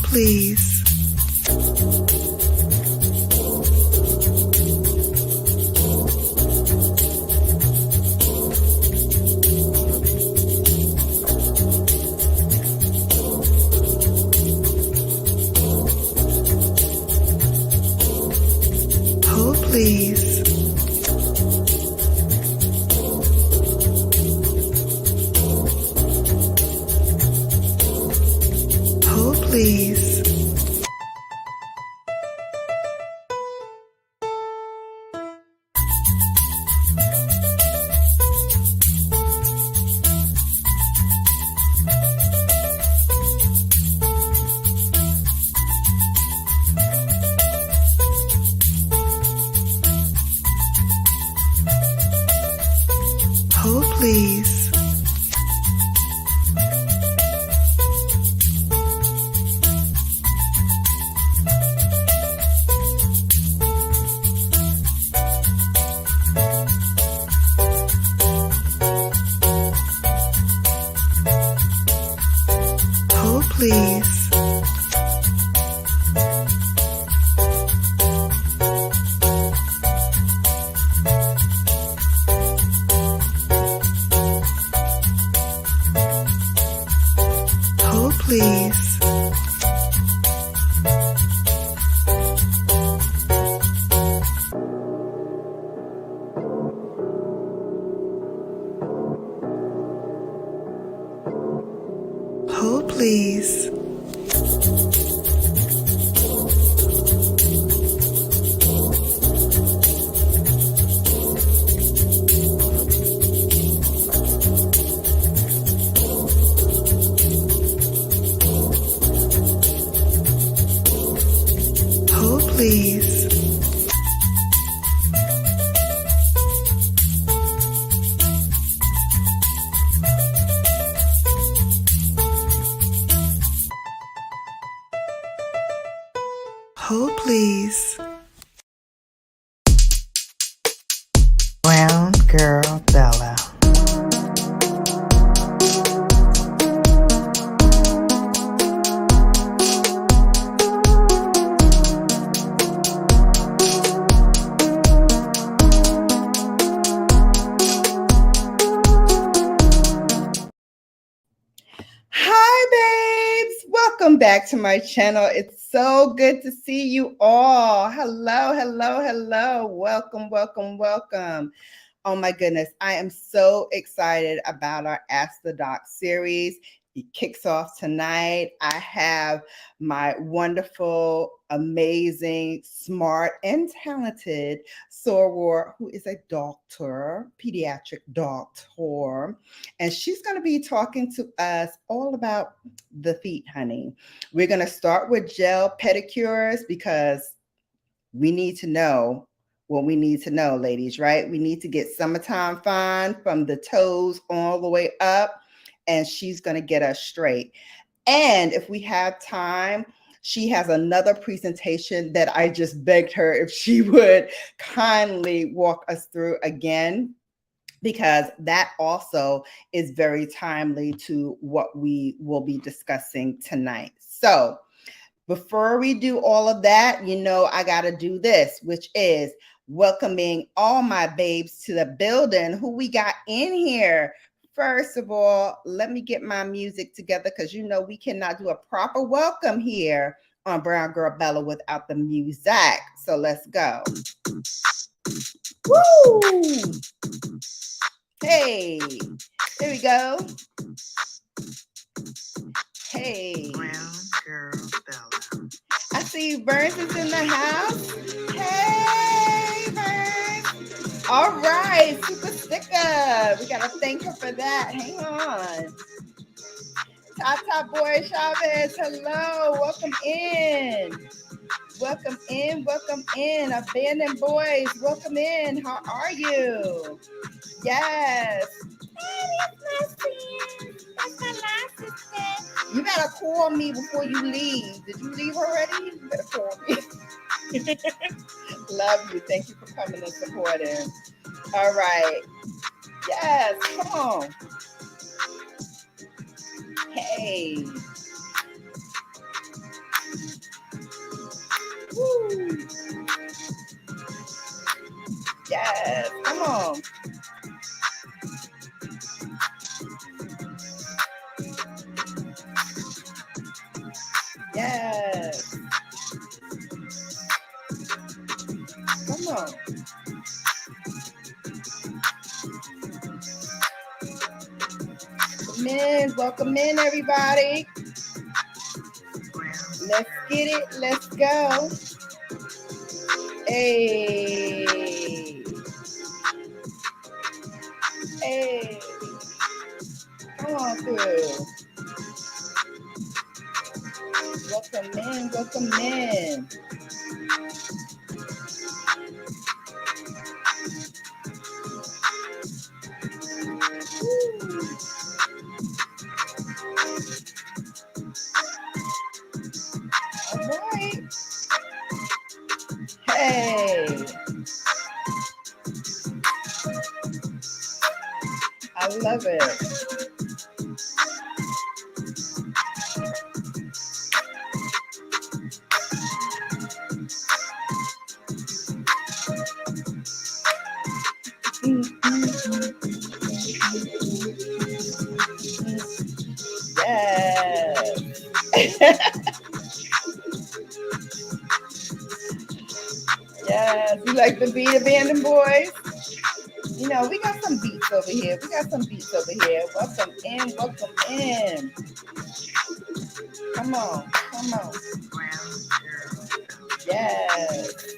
please. Hold, please. Hold, please. Hold, please. Hold, please. Hold, please. Hold, please. Hold, please. Hold, please. Brown Girl Bella. Hi, babes. Welcome back to my channel. It's so good to see you all. Hello, hello, hello. Welcome, welcome, welcome. Oh my goodness. I am so excited about our Ask the Doc series. It kicks off tonight. I have my wonderful, amazing, smart, and talented soror, who is a doctor, pediatric doctor, and she's going to be talking to us all about the feet, honey. We're going to start with gel pedicures because we need to know what we need to know, ladies, right? We need to get summertime fun from the toes all the way up, and she's going to get us straight. And if we have time, she has another presentation that I just begged her if she would kindly walk us through again, because that also is very timely to what we will be discussing tonight. So before we do all of that, you know, I got to do this, which is welcoming all my babes to the building. Who we got in here? First of all, let me get my music together because, you know, we cannot do a proper welcome here on Brown Girl Bella without the music. So let's go. Woo! Hey, there we go. Hey. Brown Girl Bella. I see Burns is in the house. Hey, Burns. All right, super sticker. We got to thank her for that. Hang on. Tata Boy Chavez, hello. Welcome in. Welcome in, welcome in. Abandoned Boys, welcome in. How are you? Yes. That's my sister. You gotta call me before you leave. Did you leave already? You better call me. Love you. Thank you for coming and supporting. All right. Yes, come on. Hey. Yes, come on. Yes, come on. Welcome in, everybody. Let's get it. Let's go. Hey, hey, come on through. Welcome in. Welcome in. All right. Hey, I love it. Yes. Yes. You like the beat, Abandoned Boys? You know, we got some beats over here. We got some beats over here. Welcome in. Welcome in. Come on. Come on. Yes.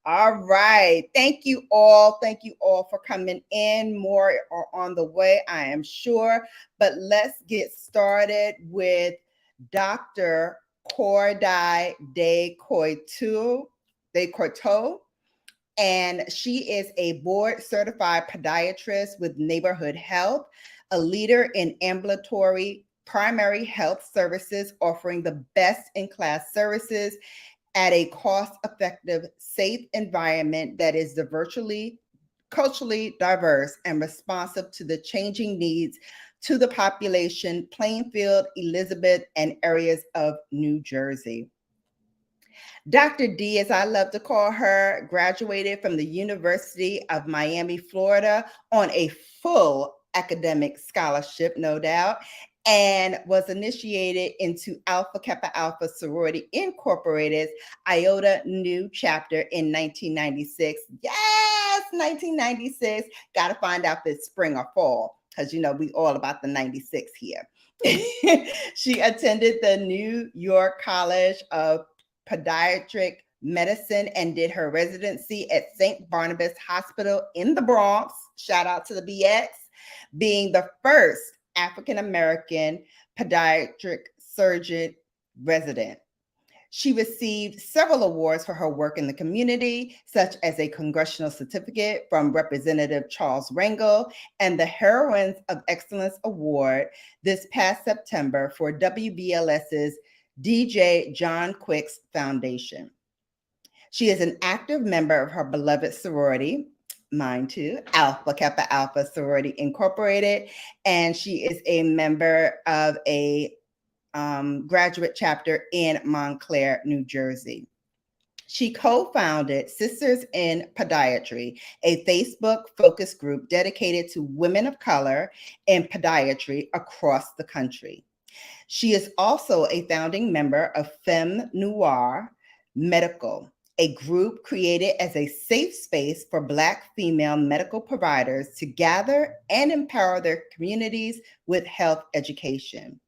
All right. Thank you all. Thank you all for coming in. More are on the way, I am sure. But let's get started with Dr. 𝕊𝕦𝕡𝕒𝕟𝕜𝕤. And she is a board certified podiatrist with Neighborhood Health, a leader in ambulatory primary health services, offering the best in class services at a cost-effective, safe environment that is culturally diverse and responsive to the changing needs to the population, Plainfield, Elizabeth, and areas of New Jersey. Dr. D, as I love to call her, graduated from the University of Miami, Florida on a full academic scholarship, no doubt, and was initiated into Alpha Kappa Alpha Sorority Incorporated's Iota Nu chapter in 1996. Yes, 1996. Got to find out if it's spring or fall, because you know we all about the 96 here. She attended the New York College of Pediatric Medicine and did her residency at St. Barnabas Hospital in the Bronx. Shout out to the BX, being the first African-American pediatric surgeon resident. She received several awards for her work in the community, such as a congressional certificate from Representative Charles Rangel and the Heroines of Excellence Award this past September for WBLS's DJ John Quick's Foundation. She is an active member of her beloved sorority, mine too, Alpha Kappa Alpha Sorority Incorporated, and she is a member of a graduate chapter in Montclair, New Jersey. She co-founded Sisters in Podiatry, a Facebook focus group dedicated to women of color in podiatry across the country. She is also a founding member of 𝕊𝕦𝕡𝕒 a group created as a safe space for Black female medical providers to gather and empower their communities with health education.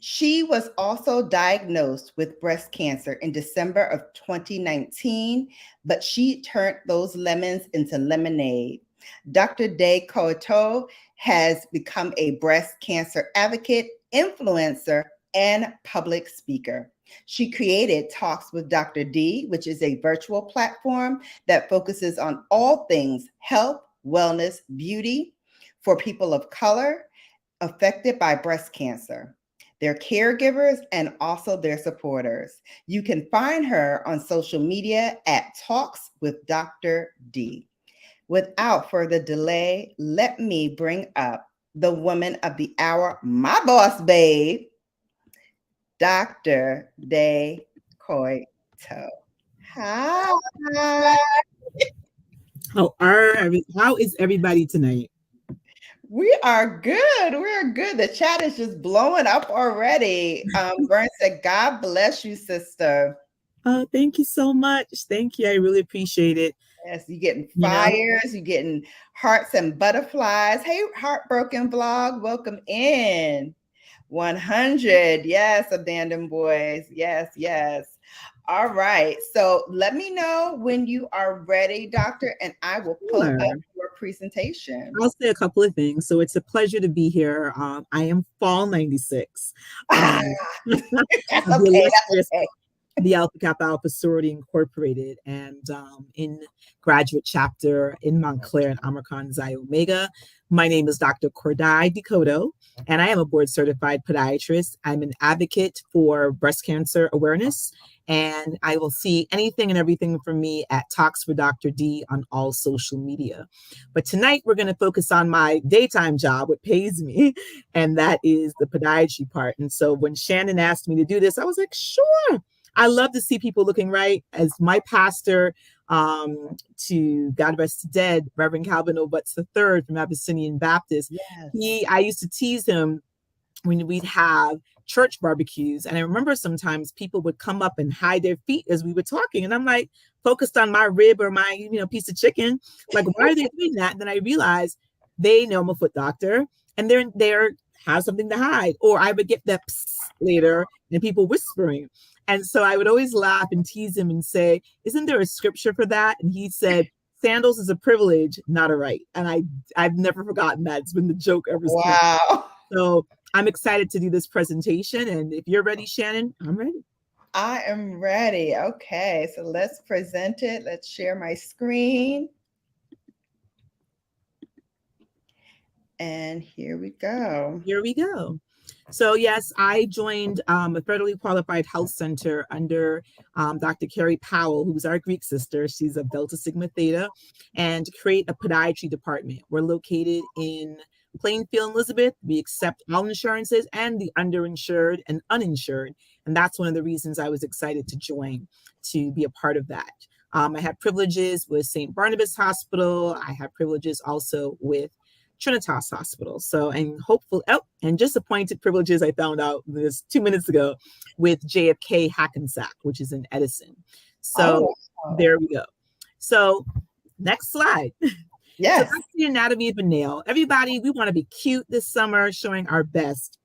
She was also diagnosed with breast cancer in December of 2019, but she turned those lemons into lemonade. Dr. 𝕊𝕦𝕡𝕒 has become a breast cancer advocate, influencer, and public speaker. She created Talks with Dr. D, which is a virtual platform that focuses on all things health, wellness, beauty for people of color affected by breast cancer, their caregivers, and also their supporters. You can find her on social media at Talks with Dr. D. Without further delay, let me bring up the woman of the hour, my boss babe, Dr. 𝕊𝕦𝕡𝕒𝕒𝕒. Hi. How is everybody tonight? We are good. We're good. The chat is just blowing up already. Vern said, God bless you, sister. Thank you so much. Thank you. I really appreciate it. Yes, you're getting You know, fires, you're getting hearts and butterflies. Hey, Heartbroken Vlog, welcome in. 100. Yes, Abandoned Boys. Yes, yes. All right. So let me know when you are ready, Doctor, and I will pull up sure. your presentation. I'll say a couple of things. So it's a pleasure to be here. I am Fall 96. Ah, The that's okay. That's illustrious okay. the Alpha Kappa Alpha Sorority Incorporated and in graduate chapter in Montclair and Omicron Xi Omega. My name is Dr. Cordai Decoto, and I am a board certified podiatrist. I'm an advocate for breast cancer awareness, and I will see anything and everything from me at Talks for Dr. D on all social media. But tonight we're going to focus on my daytime job, what pays me, and that is the podiatry part. And so when Shannon asked me to do this, I was like, sure. I love to see people looking right. As my pastor, to God rest his dead, Reverend Calvin Obutz III from Abyssinian Baptist, Yes. I used to tease him when we'd have church barbecues. And I remember sometimes people would come up and hide their feet as we were talking. And I'm like, focused on my rib or my, piece of chicken. Like, why are they doing that? And then I realized they know I'm a foot doctor and they're have something to hide. Or I would get that later and people whispering. And so I would always laugh and tease him and say, isn't there a scripture for that? And he said, sandals is a privilege, not a right. And I've never forgotten that. It's been the joke ever since. Wow. So I'm excited to do this presentation. And if you're ready, Shannon, I'm ready. I am ready. Okay, so let's present it. Let's share my screen. And here we go. Here we go. So yes, I joined a federally qualified health center under Dr. Carrie Powell, who's our Greek sister. She's of Delta Sigma Theta, and to create a podiatry department. We're located in Plainfield, Elizabeth. We accept all insurances and the underinsured and uninsured. And that's one of the reasons I was excited to join, to be a part of that. I have privileges with St. Barnabas Hospital. I have privileges also with Trinitas Hospital. So, and hopeful, and just appointed privileges I found out this 2 minutes ago with JFK Hackensack, which is in Edison. So there we go. So next slide. Yes. So that's the anatomy of a nail. Everybody, we want to be cute this summer, showing our best.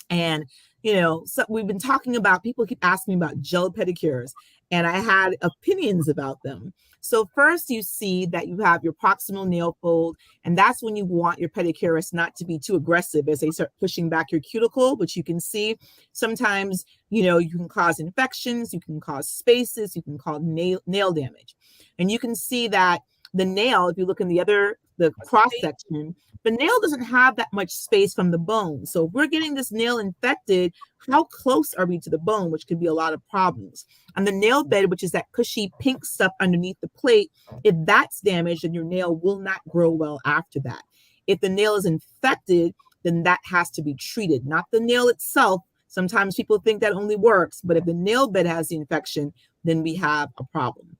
And, so we've been talking about, people keep asking me about gel pedicures, and I had opinions about them. So first you see that you have your proximal nail fold, and that's when you want your pedicurist not to be too aggressive as they start pushing back your cuticle, which you can see sometimes, you can cause infections, you can cause spaces, you can cause nail damage. And you can see that the nail, if you look in the cross section, the nail doesn't have that much space from the bone. So if we're getting this nail infected, how close are we to the bone, which could be a lot of problems. And the nail bed, which is that cushy pink stuff underneath the plate, if that's damaged, then your nail will not grow well after that. If the nail is infected, then that has to be treated, not the nail itself. Sometimes people think that only works, but if the nail bed has the infection, then we have a problem.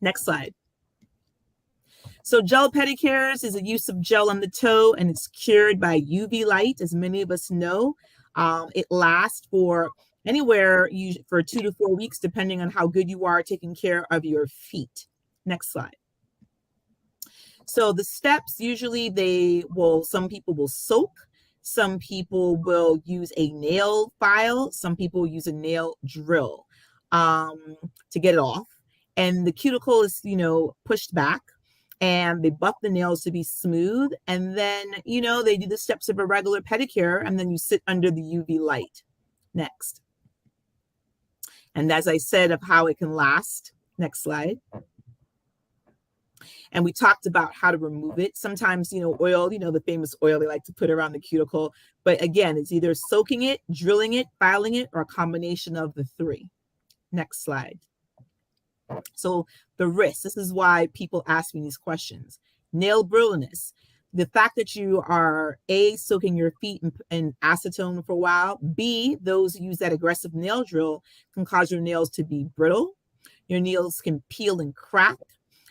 Next slide. So gel pedicures is a use of gel on the toe, and it's cured by UV light, as many of us know. It lasts for anywhere for 2 to 4 weeks, depending on how good you are taking care of your feet. Next slide. So the steps, usually some people will soak, some people will use a nail file, some people use a nail drill to get it off. And the cuticle is, pushed back, and they buff the nails to be smooth. And then, they do the steps of a regular pedicure, and then you sit under the UV light. Next. And as I said, of how it can last. Next slide. And we talked about how to remove it. Sometimes, oil, the famous oil they like to put around the cuticle. But again, it's either soaking it, drilling it, filing it, or a combination of the three. Next slide. So the risk, this is why people ask me these questions. Nail brilliantness. The fact that you are A, soaking your feet in acetone for a while, B, those who use that aggressive nail drill can cause your nails to be brittle. Your nails can peel and crack.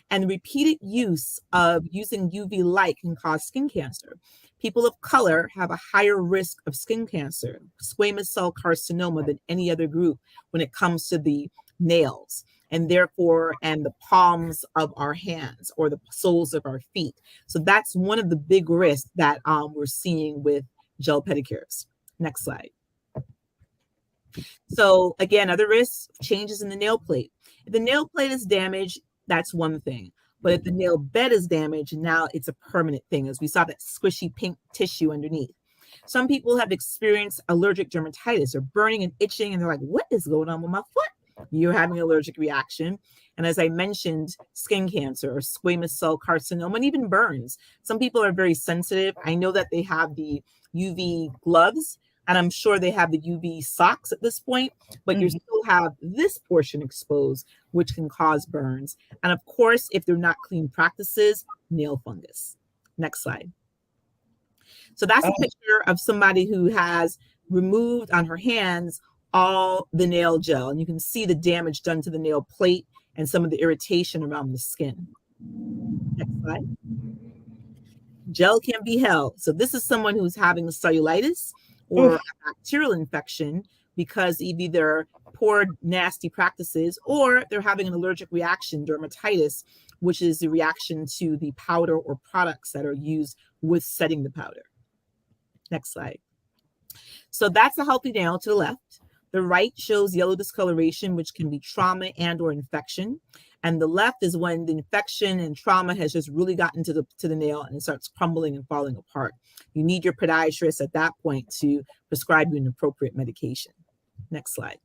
And repeated use of using UV light can cause skin cancer. People of color have a higher risk of skin cancer, squamous cell carcinoma, than any other group when it comes to the nails, and therefore, and the palms of our hands or the soles of our feet. So that's one of the big risks that we're seeing with gel pedicures. Next slide. So again, other risks, changes in the nail plate. If the nail plate is damaged, that's one thing. But if the nail bed is damaged, now it's a permanent thing, as we saw that squishy pink tissue underneath. Some people have experienced allergic dermatitis or burning and itching, and they're like, what is going on with my foot? You're having an allergic reaction. And as I mentioned, skin cancer or squamous cell carcinoma, and even burns. Some people are very sensitive. I know that they have the UV gloves, and I'm sure they have the UV socks at this point, but you still have this portion exposed, which can cause burns. And of course, if they're not clean practices, nail fungus. Next slide. So that's a picture of somebody who has removed on her hands all the nail gel. And you can see the damage done to the nail plate and some of the irritation around the skin. Next slide. Gel can be held. So this is someone who's having a cellulitis or a bacterial infection because of either poor, nasty practices, or they're having an allergic reaction, dermatitis, which is the reaction to the powder or products that are used with setting the powder. Next slide. So that's a healthy nail to the left. The right shows yellow discoloration, which can be trauma and or infection. And the left is when the infection and trauma has just really gotten to the nail and it starts crumbling and falling apart. You need your podiatrist at that point to prescribe you an appropriate medication. Next slide.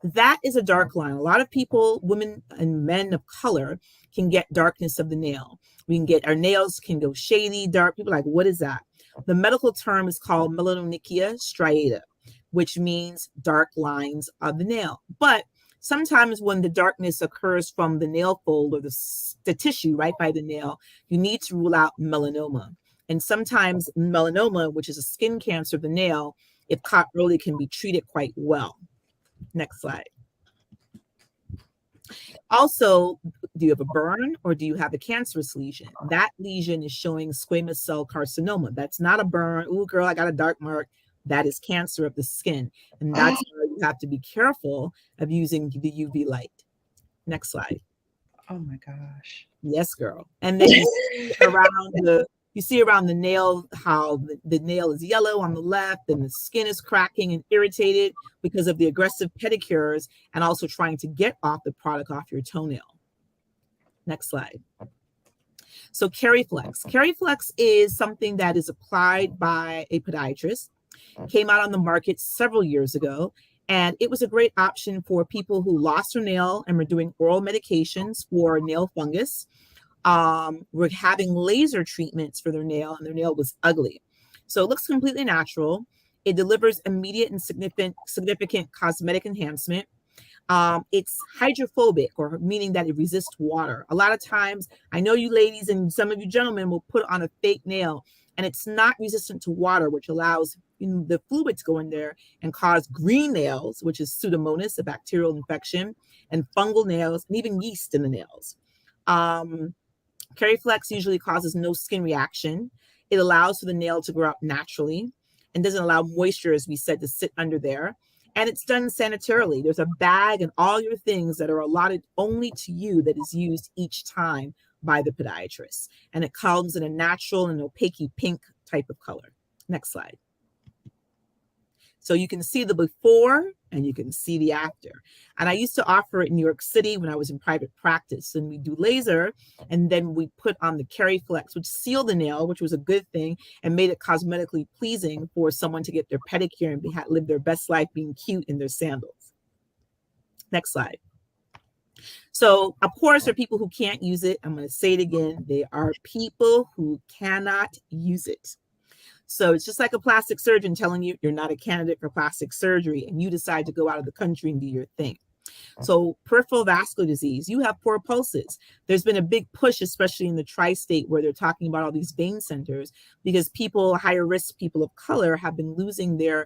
That is a dark line. A lot of people, women and men of color, can get darkness of the nail. We can get, our nails can go shady, dark. People are like, what is that? The medical term is called 𝕊𝕦𝕡𝕟𝕟 striata, which means dark lines of the nail. But sometimes when the darkness occurs from the nail fold or the tissue right by the nail, you need to rule out melanoma. And sometimes melanoma, which is a skin cancer of the nail, if caught early, can be treated quite well. Next slide. Also, do you have a burn or do you have a cancerous lesion? That lesion is showing squamous cell carcinoma. That's not a burn. Ooh, girl, I got a dark mark. That is cancer of the skin. And that's why you have to be careful of using the UV light. Next slide. Oh my gosh. Yes, girl. And then you see around the nail how the nail is yellow on the left and the skin is cracking and irritated because of the aggressive pedicures and also trying to get off the product off your toenail. Next slide. So Keriflex. Keriflex is something that is applied by a podiatrist. Came out on the market several years ago, and it was a great option for people who lost their nail and were doing oral medications for nail fungus. Were having laser treatments for their nail, and their nail was ugly. So it looks completely natural. It delivers immediate and significant cosmetic enhancement. It's hydrophobic, or meaning that it resists water. A lot of times, I know you ladies and some of you gentlemen will put on a fake nail, and it's not resistant to water, which allows the fluid to go in there and cause green nails, which is Pseudomonas, a bacterial infection, and fungal nails, and even yeast in the nails. Keriflex usually causes no skin reaction. It allows for the nail to grow out naturally and doesn't allow moisture, as we said, to sit under there. And it's done sanitarily. There's a bag and all your things that are allotted only to you that is used each time by the podiatrist. And it comes in a natural and opaque pink type of color. Next slide. So you can see the before and you can see the after. And I used to offer it in New York City when I was in private practice. And we do laser, and then we put on the Keriflex, which sealed the nail, which was a good thing, and made it cosmetically pleasing for someone to get their pedicure and live their best life being cute in their sandals. Next slide. So, of course, there are people who can't use it. I'm going to say it again. There are people who cannot use it. So it's just like a plastic surgeon telling you you're not a candidate for plastic surgery and you decide to go out of the country and do your thing. So peripheral vascular disease, you have poor pulses. There's been a big push, especially in the tri-state, where they're talking about all these vein centers because people, higher risk people of color, have been losing their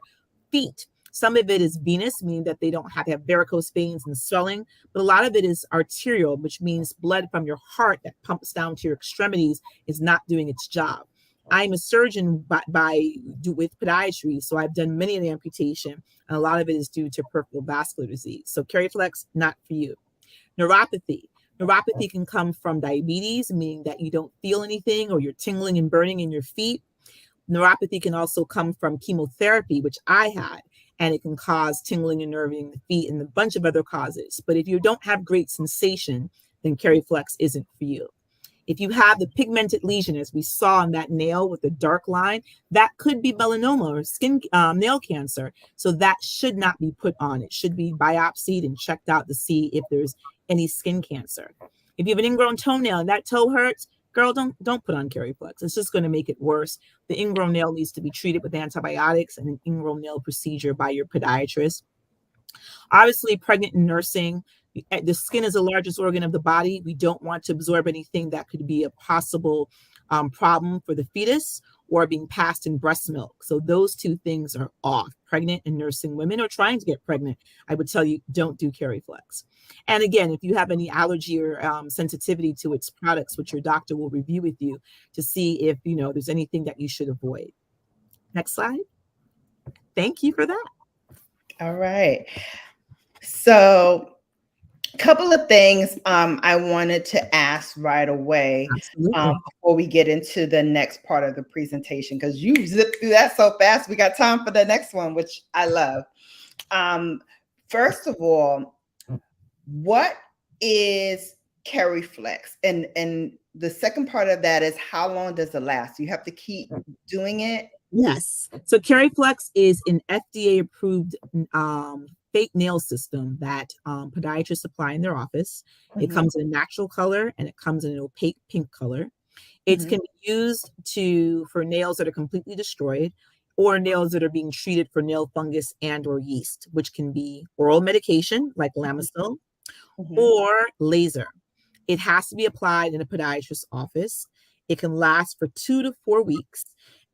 feet. Some of it is venous, meaning that they don't have to have varicose veins and swelling, but a lot of it is arterial, which means blood from your heart that pumps down to your extremities is not doing its job. I'm a surgeon with podiatry, so I've done many of the amputation, and a lot of it is due to peripheral vascular disease. So Kerryflex, not for you. Neuropathy. Neuropathy can come from diabetes, meaning that you don't feel anything or you're tingling and burning in your feet. Neuropathy can also come from chemotherapy, which I had, and it can cause tingling and nerving in the feet and a bunch of other causes. But if you don't have great sensation, then Kerryflex isn't for you. If you have the pigmented lesion, as we saw on that nail with the dark line, that could be melanoma or skin nail cancer. So that should not be put on. It should be biopsied and checked out to see if there's any skin cancer. If you have an ingrown toenail and that toe hurts, girl, don't put on Kerryflex. It's just going to make it worse. The ingrown nail needs to be treated with antibiotics and an ingrown nail procedure by your podiatrist. Obviously, pregnant and nursing, the skin is the largest organ of the body. We don't want to absorb anything that could be a possible problem for the fetus or being passed in breast milk. So those two things are off. Pregnant and nursing women or trying to get pregnant, I would tell you, don't do Kerryflex. And again, if you have any allergy or sensitivity to its products, which your doctor will review with you to see if there's anything that you should avoid. Next slide. Thank you for that. All right. So a couple of things I wanted to ask right away before we get into the next part of the presentation, because you zipped through that so fast. We got time for the next one, which I love. First of all, what is Kerryflex? And the second part of that is, how long does it last? You have to keep doing it? Yes. So Kerryflex is an FDA-approved fake nail system that podiatrists apply in their office. It comes in a natural color and it comes in an opaque pink color. It can be used for nails that are completely destroyed or nails that are being treated for nail fungus and or yeast, which can be oral medication like Lamisil or laser. It has to be applied in a podiatrist's office. It can last for 2 to 4 weeks.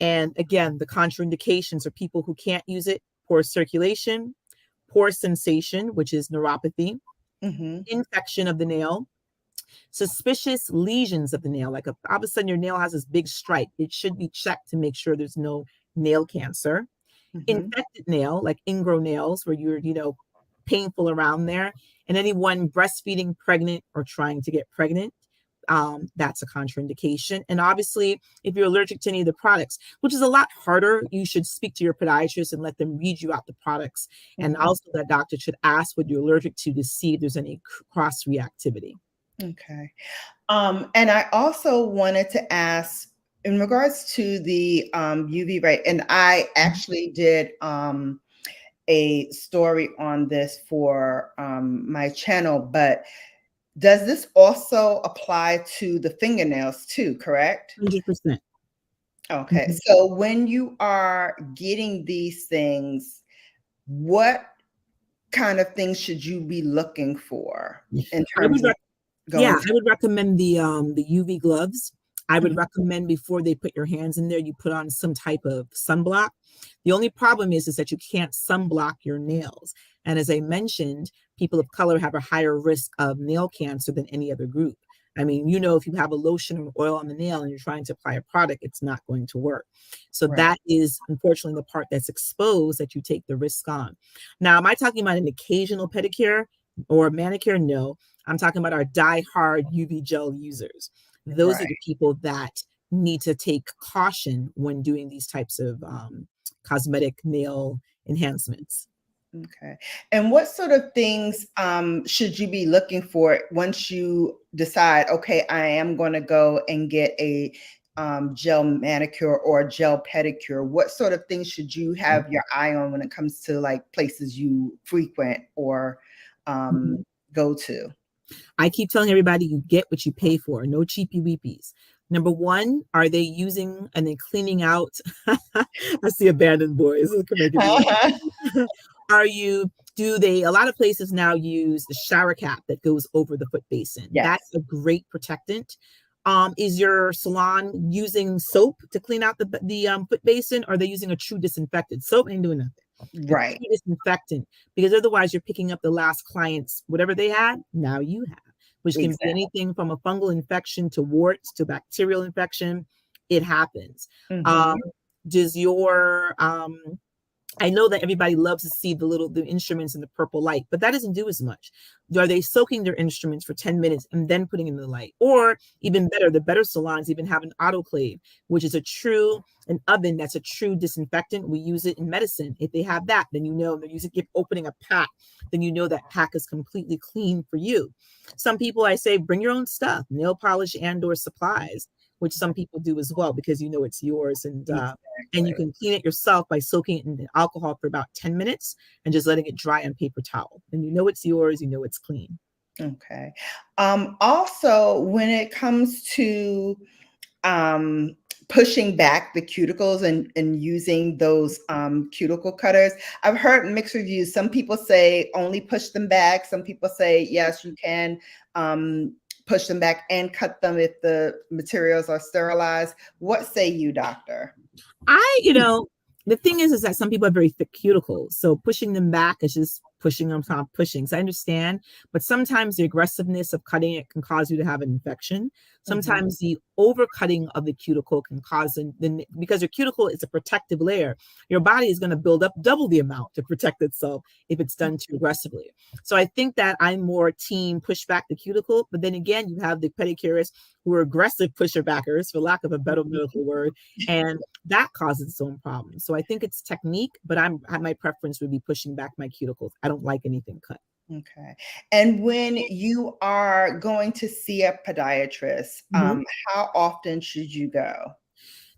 And again, the contraindications are people who can't use it: poor circulation, poor sensation, which is neuropathy, infection of the nail, suspicious lesions of the nail. Like all of a sudden your nail has this big stripe. It should be checked to make sure there's no nail cancer. Infected nail, like ingrown nails, where you're, painful around there. And anyone breastfeeding, pregnant, or trying to get pregnant, that's a contraindication. And obviously, if you're allergic to any of the products, which is a lot harder, you should speak to your podiatrist and let them read you out the products. And also that doctor should ask what you're allergic to see if there's any cross reactivity. Okay. And I also wanted to ask in regards to the UV ray, and I actually did a story on this for my channel, but does this also apply to the fingernails too, correct? 100%. Okay. So when you are getting these things, what kind of things should you be looking for in terms of I would recommend the UV gloves. I would recommend before they put your hands in there, you put on some type of sunblock. The only problem is that you can't sunblock your nails. And as I mentioned, people of color have a higher risk of nail cancer than any other group. I mean, if you have a lotion or oil on the nail and you're trying to apply a product, it's not going to work. So that is unfortunately the part that's exposed that you take the risk on. Now, am I talking about an occasional pedicure or manicure? No, I'm talking about our die-hard UV gel users. Those are the people that need to take caution when doing these types of cosmetic nail enhancements. Okay. And what sort of things should you be looking for once you decide, okay, I am going to go and get a gel manicure or gel pedicure? What sort of things should you have your eye on when it comes to like places you frequent or go to? I keep telling everybody, you get what you pay for. No cheapy weepies. Number one, are they using and then cleaning out? I see abandoned boys. A lot of places now use the shower cap that goes over the foot basin. Yes. That's a great protectant. Is your salon using soap to clean out the foot basin, or are they using a true disinfectant? Soap ain't doing nothing. a Right. true disinfectant, because otherwise you're picking up the last client's whatever they had, now you have, which can be Exactly. anything from a fungal infection to warts to bacterial infection. It happens. Mm-hmm. Does your I know that everybody loves to see the instruments in the purple light, but that doesn't do as much. Are they soaking their instruments for 10 minutes and then putting in the light? Or even better, the better salons even have an autoclave, which is an oven that's a true disinfectant. We use it in medicine. If they have that, then you know they're opening a pack, then you know that pack is completely clean for you. Some people, I say, bring your own stuff, nail polish and or supplies, which some people do as well, because you know it's yours. And you Exactly. can clean it yourself by soaking it in alcohol for about 10 minutes and just letting it dry on paper towel. And you know it's yours, you know it's clean. Okay. Also, when it comes to pushing back the cuticles and using those cuticle cutters, I've heard mixed reviews. Some people say only push them back. Some people say, yes, you can push them back and cut them if the materials are sterilized. What say you, doctor? The thing is that some people have very thick cuticles. So pushing them back is just pushing them, top pushing. So I understand, but sometimes the aggressiveness of cutting it can cause you to have an infection. Sometimes the overcutting of the cuticle can cause, because your cuticle is a protective layer, your body is going to build up double the amount to protect itself if it's done too aggressively. So I think that I'm more team push back the cuticle, but then again, you have the pedicurists who are aggressive pusher backers, for lack of a better medical word, and that causes its own problems. So I think it's technique, but my preference would be pushing back my cuticles. I don't like anything cut. Okay. And when you are going to see a podiatrist, how often should you go?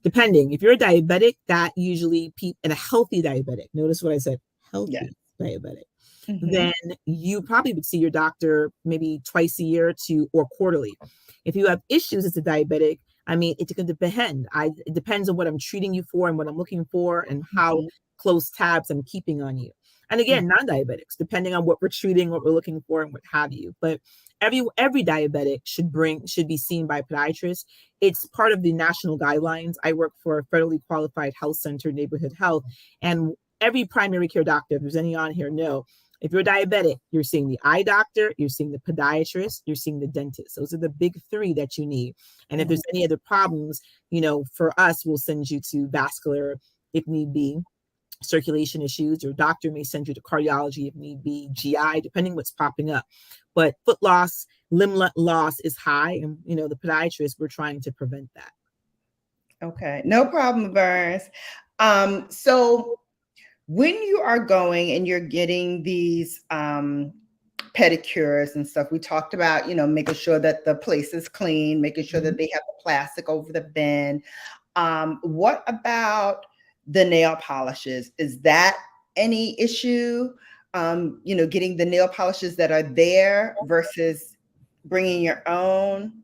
Depending. If you're a diabetic, that usually and a healthy diabetic, notice what I said, Yeah. healthy diabetic, then you probably would see your doctor maybe twice a year or quarterly. If you have issues as a diabetic, I mean, it can depend. It depends on what I'm treating you for and what I'm looking for and how close tabs I'm keeping on you. And again, non-diabetics, depending on what we're treating, what we're looking for, and what have you. But every diabetic should be seen by a podiatrist. It's part of the national guidelines. I work for a federally qualified health center, Neighborhood Health, and every primary care doctor, if there's any on here, know if you're diabetic, you're seeing the eye doctor, you're seeing the podiatrist, you're seeing the dentist. Those are the big three that you need. And if there's any other problems, for us, we'll send you to vascular if need be, circulation issues. Your doctor may send you to cardiology if need be, GI, depending what's popping up. But foot loss, limb loss is high. And, the podiatrist, we're trying to prevent that. Okay, no problem, Burns. So when you are going and you're getting these pedicures and stuff, we talked about, making sure that the place is clean, making sure that they have the plastic over the bin. What about the nail polishes? Is that any issue? Getting the nail polishes that are there versus bringing your own?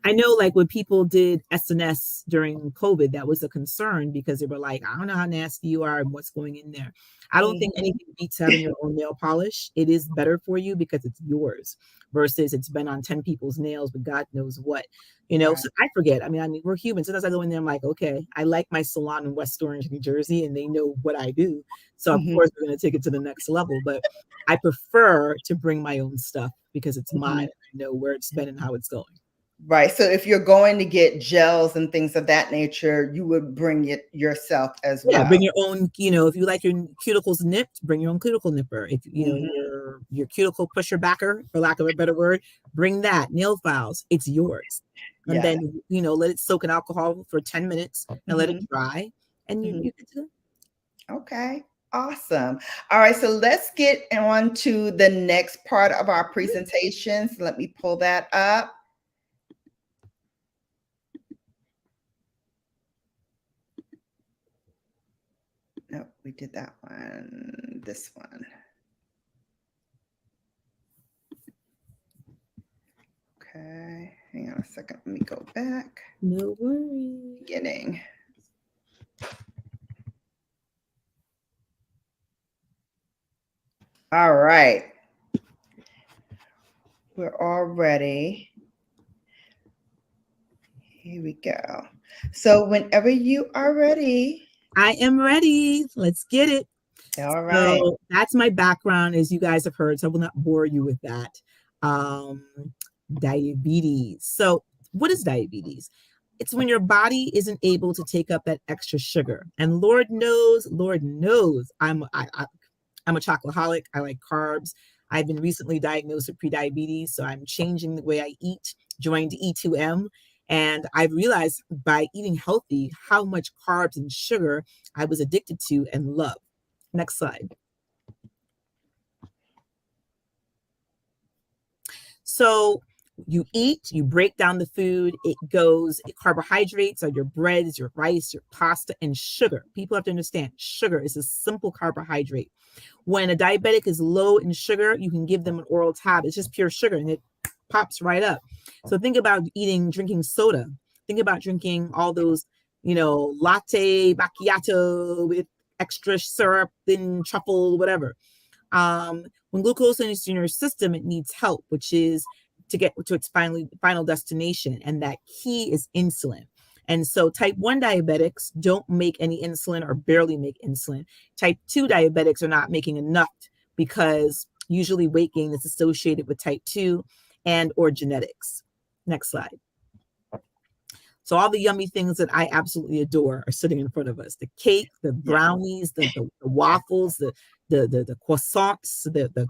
I know, like when people did SNS during COVID, that was a concern because they were like, I don't know how nasty you are and what's going in there. I don't think anything beats having your own nail polish. It is better for you because it's yours versus it's been on 10 people's nails, but God knows what, Right. So I forget. I mean, we're human. Sometimes I go in there, I'm like, okay, I like my salon in West Orange, New Jersey, and they know what I do. So of course we're going to take it to the next level, but I prefer to bring my own stuff because it's mine. I know where it's been and how it's going. Right. So if you're going to get gels and things of that nature, you would bring it yourself as well. Yeah, bring your own, if you like your cuticles nipped, bring your own cuticle nipper. If your cuticle pusher backer, for lack of a better word, bring that. Nail files, it's yours. And then, let it soak in alcohol for 10 minutes and let it dry. And you get to go. Okay. Awesome. All right. So let's get on to the next part of our presentations. Let me pull that up. No, we did that one. This one. Okay. Hang on a second. Let me go back. No worries. Beginning. All right. We're all ready. Here we go. So whenever you are ready. I am ready. Let's get it. All right. So that's my background, as you guys have heard. So I will not bore you with that. Um, Diabetes. So what is diabetes? It's when your body isn't able to take up that extra sugar. And Lord knows, I'm a chocoholic. I like carbs. I've been recently diagnosed with prediabetes, so I'm changing the way I eat, joined E2M. And I've realized by eating healthy how much carbs and sugar I was addicted to and love. Next slide. So you eat, you break down the food, it goes, carbohydrates are your breads, your rice, your pasta, and sugar. People have to understand sugar is a simple carbohydrate. When a diabetic is low in sugar, you can give them an oral tab. It's just pure sugar and it pops right up. So think about drinking soda. Think about drinking all those, latte, macchiato with extra syrup and truffle, whatever. When glucose is in your system, it needs help, which is to get to its final destination. And that key is insulin. And so type 1 diabetics don't make any insulin or barely make insulin. Type 2 diabetics are not making enough because usually weight gain is associated with type 2 and or genetics. Next slide. So all the yummy things that I absolutely adore are sitting in front of us. The cake, the brownies, the waffles, the croissants, the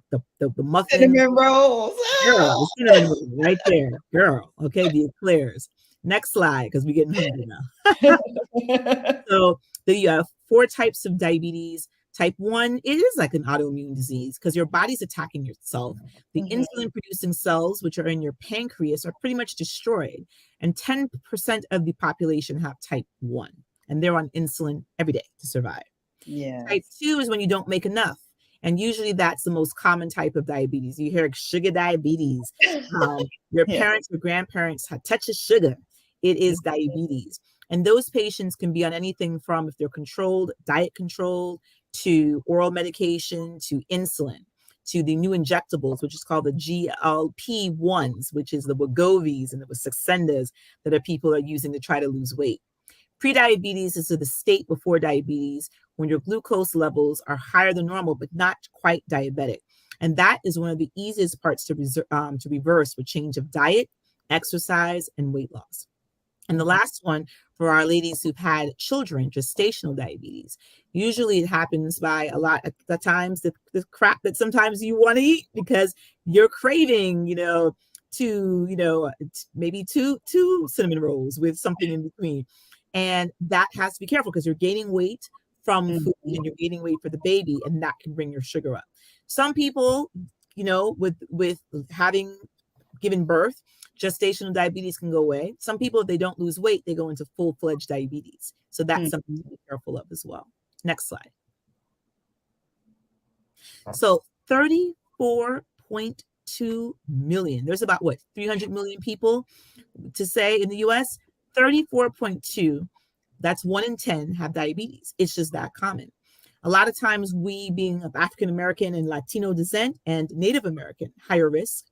muffins. Cinnamon rolls. Girl, the cinnamon roll right there. Girl, okay, the eclairs. Next slide, because we're getting hungry now. So you have 4 types of diabetes. Type 1, it is like an autoimmune disease because your body's attacking yourself. The insulin-producing cells, which are in your pancreas, are pretty much destroyed. And 10% of the population have type 1, and they're on insulin every day to survive. Yeah. Type 2 is when you don't make enough. And usually that's the most common type of diabetes. You hear sugar diabetes. Your parents or grandparents had touch of sugar. It is diabetes. And those patients can be on anything from, if they're controlled, diet controlled, to oral medication, to insulin, to the new injectables, which is called the GLP-1s, which is the Wegovy's and the Saxendas that people are using to try to lose weight. Prediabetes is the state before diabetes, when your glucose levels are higher than normal, but not quite diabetic. And that is one of the easiest parts to reverse with change of diet, exercise, and weight loss. And the last one, for our ladies who've had children, gestational diabetes. Usually it happens by a lot of the times the crap that sometimes you want to eat because you're craving, maybe two cinnamon rolls with something in between. And that has to be careful because you're gaining weight from food and you're gaining weight for the baby, and that can bring your sugar up. Some people, with having given birth, gestational diabetes can go away. Some people, if they don't lose weight, they go into full-fledged diabetes. So that's something to be careful of as well. Next slide. So 34.2 million. There's about 300 million people to say in the US. 34.2, that's 1 in 10 have diabetes. It's just that common. A lot of times we, being of African American and Latino descent and Native American, higher risk.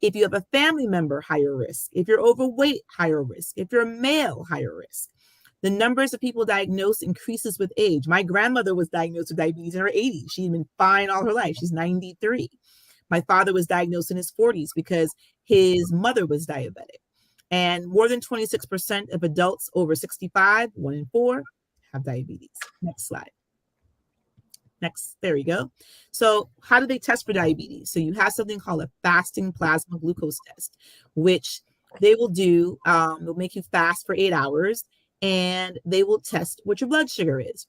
If you have a family member, higher risk. If you're overweight, higher risk. If you're a male, higher risk. The numbers of people diagnosed increases with age. My grandmother was diagnosed with diabetes in her 80s. She'd been fine all her life. She's 93. My father was diagnosed in his 40s because his mother was diabetic. And more than 26% of adults over 65, 1 in 4, have diabetes. Next slide. Next, there we go. So how do they test for diabetes? So you have something called a fasting plasma glucose test, which they will do. They'll make you fast for 8 hours, and they will test what your blood sugar is.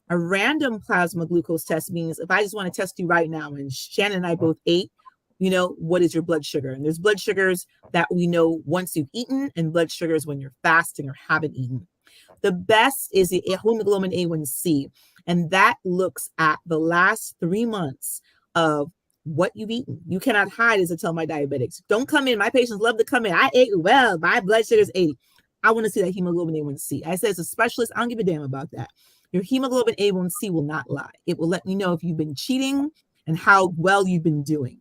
A random plasma glucose test means if I just want to test you right now, and Shannon and I both ate, what is your blood sugar? And there's blood sugars that we know once you've eaten and blood sugars when you're fasting or haven't eaten. The best is the hemoglobin A1C, and that looks at the last 3 months of what you've eaten. You cannot hide, as I tell my diabetics. Don't come in. My patients love to come in. I ate well. My blood sugar is 80. I want to see that hemoglobin A1C. I say as a specialist, I don't give a damn about that. Your hemoglobin A1C will not lie. It will let me know if you've been cheating and how well you've been doing.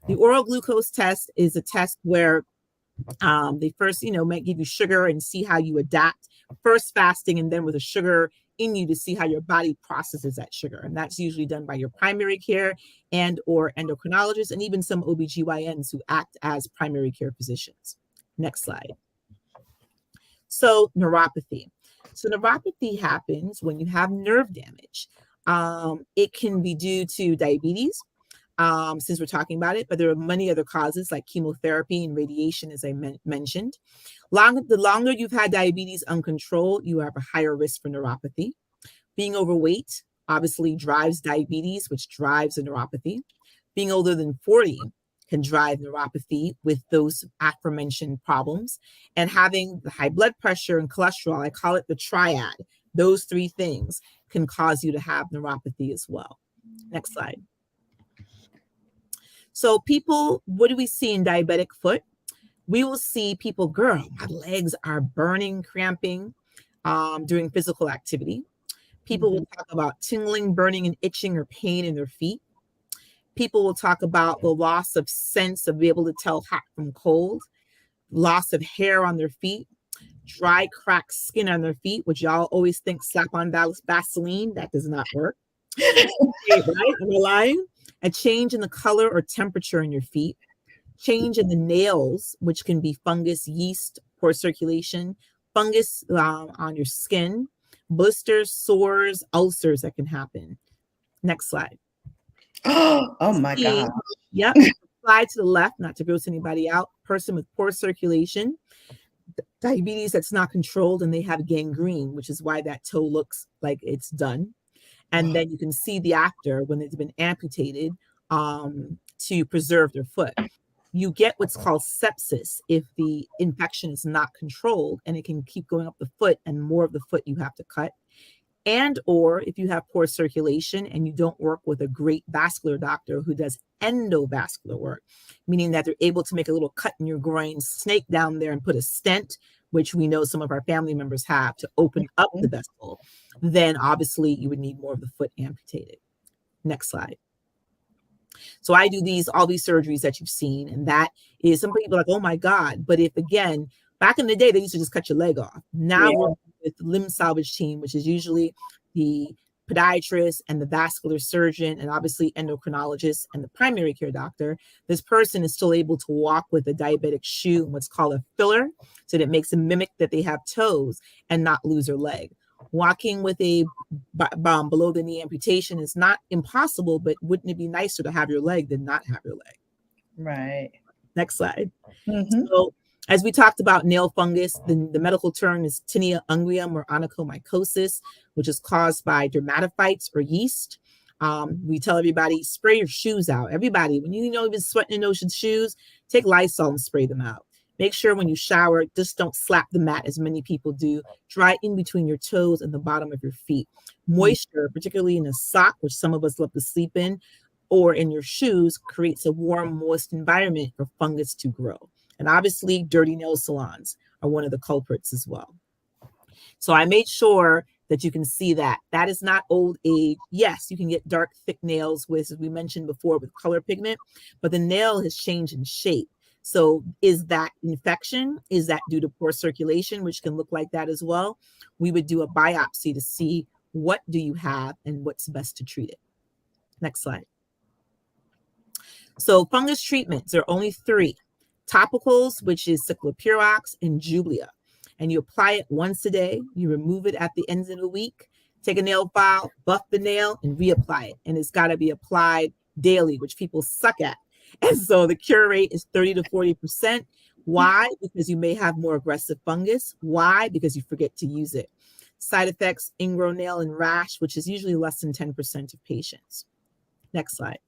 The oral glucose test is a test where they first, might give you sugar and see how you adapt. First fasting and then with a sugar in you to see how your body processes that sugar. And that's usually done by your primary care and or endocrinologists, and even some OBGYNs who act as primary care physicians. Next slide. So neuropathy. So neuropathy happens when you have nerve damage. It can be due to diabetes, since we're talking about it, but there are many other causes like chemotherapy and radiation, as I mentioned. The longer you've had diabetes uncontrolled, you have a higher risk for neuropathy. Being overweight obviously drives diabetes, which drives a neuropathy. Being older than 40 can drive neuropathy with those aforementioned problems. And having the high blood pressure and cholesterol, I call it the triad, those three things can cause you to have neuropathy as well. Next slide. So people, what do we see in diabetic foot? We will see people, girl, my legs are burning, cramping during physical activity. People will talk about tingling, burning, and itching or pain in their feet. People will talk about the loss of sense of being able to tell hot from cold, loss of hair on their feet, dry, cracked skin on their feet, which y'all always think slap on Vaseline. That does not work. Right? Am I lying? A change in the color or temperature in your feet, change in the nails, which can be fungus, yeast, poor circulation, fungus on your skin, blisters, sores, ulcers that can happen. Next slide. Oh my God. Yep. Slide to the left, not to gross anybody out. Person with poor circulation, diabetes that's not controlled, and they have gangrene, which is why that toe looks like it's done. And then you can see the after when it's been amputated to preserve their foot. You get what's called sepsis if the infection is not controlled, and it can keep going up the foot, and more of the foot you have to cut. And or if you have poor circulation and you don't work with a great vascular doctor who does endovascular work, meaning that they're able to make a little cut in your groin, snake down there and put a stent, which we know some of our family members have, to open up the vessel, then obviously you would need more of the foot amputated. Next slide. So I do all these surgeries that you've seen, and that is, some people are like, oh my God. But if, again, back in the day, they used to just cut your leg off. Now we're with the limb salvage team, which is usually the podiatrist and the vascular surgeon, and obviously endocrinologist and the primary care doctor. This person is still able to walk with a diabetic shoe, what's called a filler, so that it makes them mimic that they have toes and not lose their leg. Walking with a below the knee amputation is not impossible, but wouldn't it be nicer to have your leg than not have your leg? Right. Next slide. So, as we talked about nail fungus, the medical term is 𝕊𝕦𝕒𝕟𝕜 or onychomycosis, which is caused by dermatophytes or yeast. We tell everybody, spray your shoes out. Everybody, when you've been sweating in those shoes, take Lysol and spray them out. Make sure when you shower, just don't slap the mat as many people do. Dry in between your toes and the bottom of your feet. Moisture, particularly in a sock, which some of us love to sleep in, or in your shoes, creates a warm, moist environment for fungus to grow. And obviously, dirty nail salons are one of the culprits as well. So I made sure that you can see that. That is not old age. Yes, you can get dark, thick nails with, as we mentioned before, with color pigment, but the nail has changed in shape. So is that infection? Is that due to poor circulation, which can look like that as well? We would do a biopsy to see what do you have and what's best to treat it. Next slide. So fungus treatments, there are only 3. Topicals, which is cyclopirox and Jublia. And you apply it once a day. You remove it at the end of the week. Take a nail file, buff the nail, and reapply it. And it's got to be applied daily, which people suck at. And so the cure rate is 30 to 40%. Why? Because you may have more aggressive fungus. Why? Because you forget to use it. Side effects, ingrown nail and rash, which is usually less than 10% of patients. Next slide.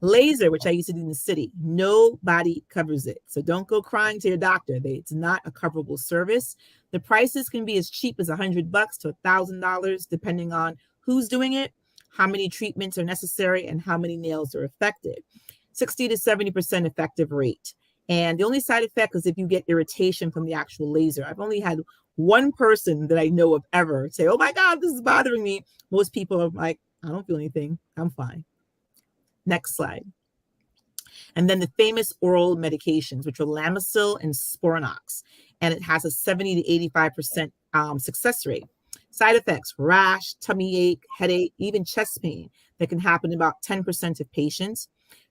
Laser, which I used to do in the city, nobody covers it. So don't go crying to your doctor. It's not a coverable service. The prices can be as cheap as $100 to $1,000, depending on who's doing it, how many treatments are necessary, and how many nails are affected. 60 to 70% effective rate. And the only side effect is if you get irritation from the actual laser. I've only had one person that I know of ever say, oh my God, this is bothering me. Most people are like, I don't feel anything. I'm fine. Next slide. And then the famous oral medications, which are Lamisil and Sporanox. And it has a 70 to 85% success rate. Side effects: rash, tummy ache, headache, even chest pain that can happen in about 10% of patients.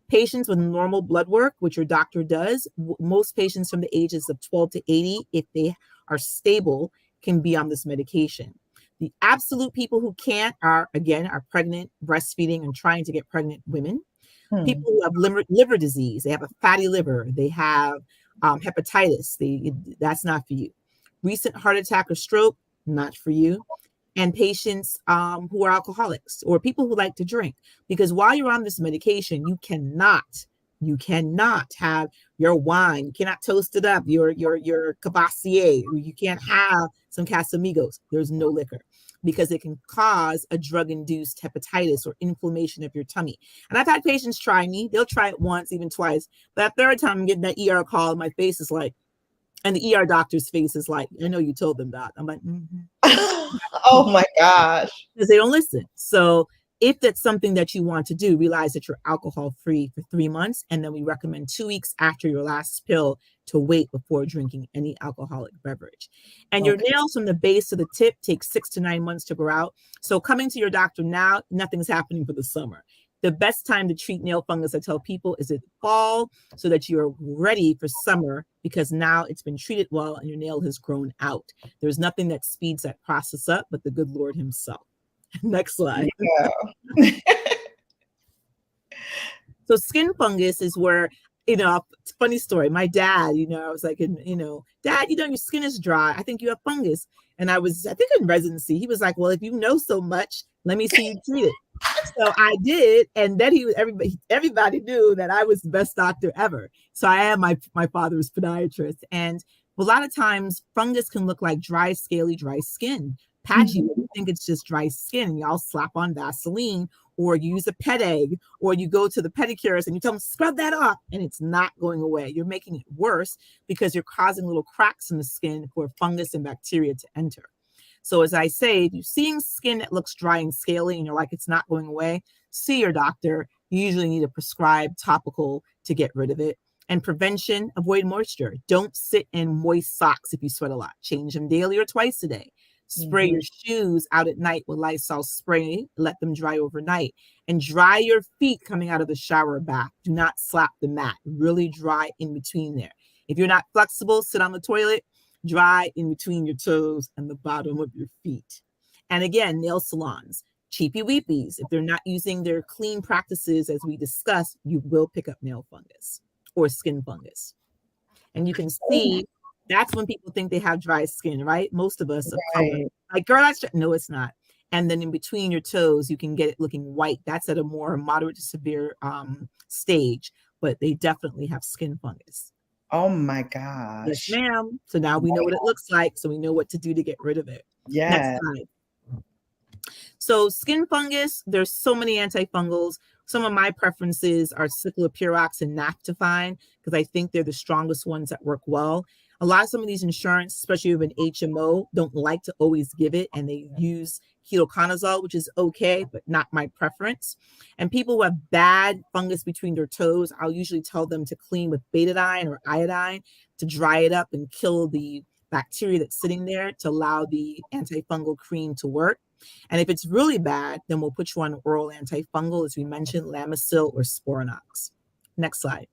Patients with normal blood work, which your doctor does, most patients from the ages of 12 to 80, if they are stable, can be on this medication. The absolute people who can't are pregnant, breastfeeding, and trying to get pregnant women. People who have liver disease, they have a fatty liver, they have hepatitis, that's not for you. Recent heart attack or stroke, not for you. And patients who are alcoholics or people who like to drink, because while you're on this medication, you cannot have your wine, you cannot toast it up, your Cavassier, you can't have some Casamigos. There's no liquor, because it can cause a drug-induced hepatitis or inflammation of your tummy. And I've had patients try me. They'll try it once, even twice. But that third time I'm getting that ER call, and my face is like, and the ER doctor's face is like, I know you told them that. I'm like, oh my gosh. Because they don't listen. So if that's something that you want to do, realize that you're alcohol free for 3 months. And then we recommend 2 weeks after your last pill to wait before drinking any alcoholic beverage. And your nails from the base to the tip take 6 to 9 months to grow out. So coming to your doctor now, nothing's happening for the summer. The best time to treat nail fungus, I tell people, is in fall, so that you're ready for summer, because now it's been treated well and your nail has grown out. There's nothing that speeds that process up but the good Lord himself. Next slide. Yeah. So skin fungus is where, funny story. My dad, I was like, Dad, your skin is dry. I think you have fungus. And I think in residency, he was like, well, if you know so much, let me see you treat it. So I did, and then everybody knew that I was the best doctor ever. So I am my father's podiatrist, and a lot of times fungus can look like dry, scaly, dry skin, patchy. You think it's just dry skin, and y'all slap on Vaseline, or you use a pet egg, or you go to the pedicurist and you tell them scrub that off, and it's not going away. You're making it worse because you're causing little cracks in the skin for fungus and bacteria to enter. So as I say, if you're seeing skin that looks dry and scaly and you're like, it's not going away, see your doctor. You usually need a prescribed topical to get rid of it. And prevention, avoid moisture. Don't sit in moist socks if you sweat a lot. Change them daily or twice a day. Spray your shoes out at night with Lysol spray. Let them dry overnight. And dry your feet coming out of the shower or bath. Do not slap the mat. Really dry in between there. If you're not flexible, sit on the toilet. Dry in between your toes and the bottom of your feet. And again, nail salons, cheapy weepies. If they're not using their clean practices, as we discussed, you will pick up nail fungus or skin fungus. And you can see that's when people think they have dry skin, right? Most of us are like, girl, no, it's not. And then in between your toes, you can get it looking white. That's at a more moderate to severe stage, but they definitely have skin fungus. Oh my gosh. Yes, ma'am. So now we know what it looks like, so we know what to do to get rid of it. Yeah. Next slide. So skin fungus, there's so many antifungals. Some of my preferences are cyclopirox and naphthafine, because I think they're the strongest ones that work well. A lot of some of these insurance, especially with an HMO, don't like to always give it, and they use ketoconazole, which is okay, but not my preference. And people who have bad fungus between their toes, I'll usually tell them to clean with betadine or iodine to dry it up and kill the bacteria that's sitting there to allow the antifungal cream to work. And if it's really bad, then we'll put you on oral antifungal, as we mentioned, Lamisil or Sporanox. Next slide.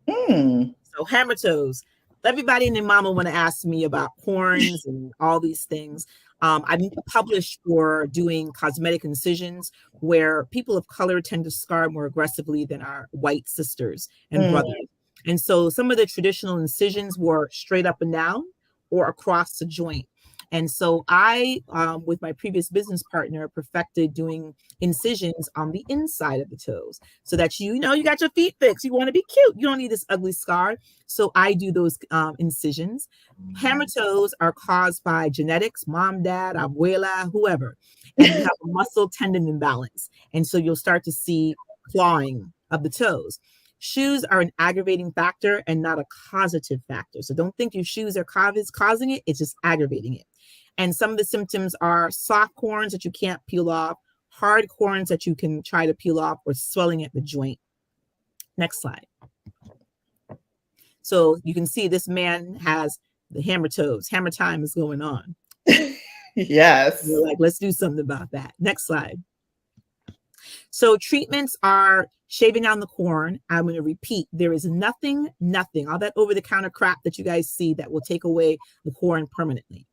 So hammer toes. Everybody and their mama want to ask me about corns and all these things. I've been published for doing cosmetic incisions where people of color tend to scar more aggressively than our white sisters and brothers. And so some of the traditional incisions were straight up and down or across the joint. And so I, with my previous business partner, perfected doing incisions on the inside of the toes so that you got your feet fixed. You want to be cute. You don't need this ugly scar. So I do those incisions. Hammer toes are caused by genetics, mom, dad, abuela, whoever. And you have a muscle tendon imbalance. And so you'll start to see clawing of the toes. Shoes are an aggravating factor and not a causative factor. So don't think your shoes are causing it. It's just aggravating it. And some of the symptoms are soft corns that you can't peel off, hard corns that you can try to peel off, or swelling at the joint. Next slide. So you can see this man has the hammer toes. Hammer time is going on. Yes. We're like, let's do something about that. Next slide. So treatments are shaving down the corn. I'm going to repeat, there is nothing, all that over-the-counter crap that you guys see that will take away the corn permanently.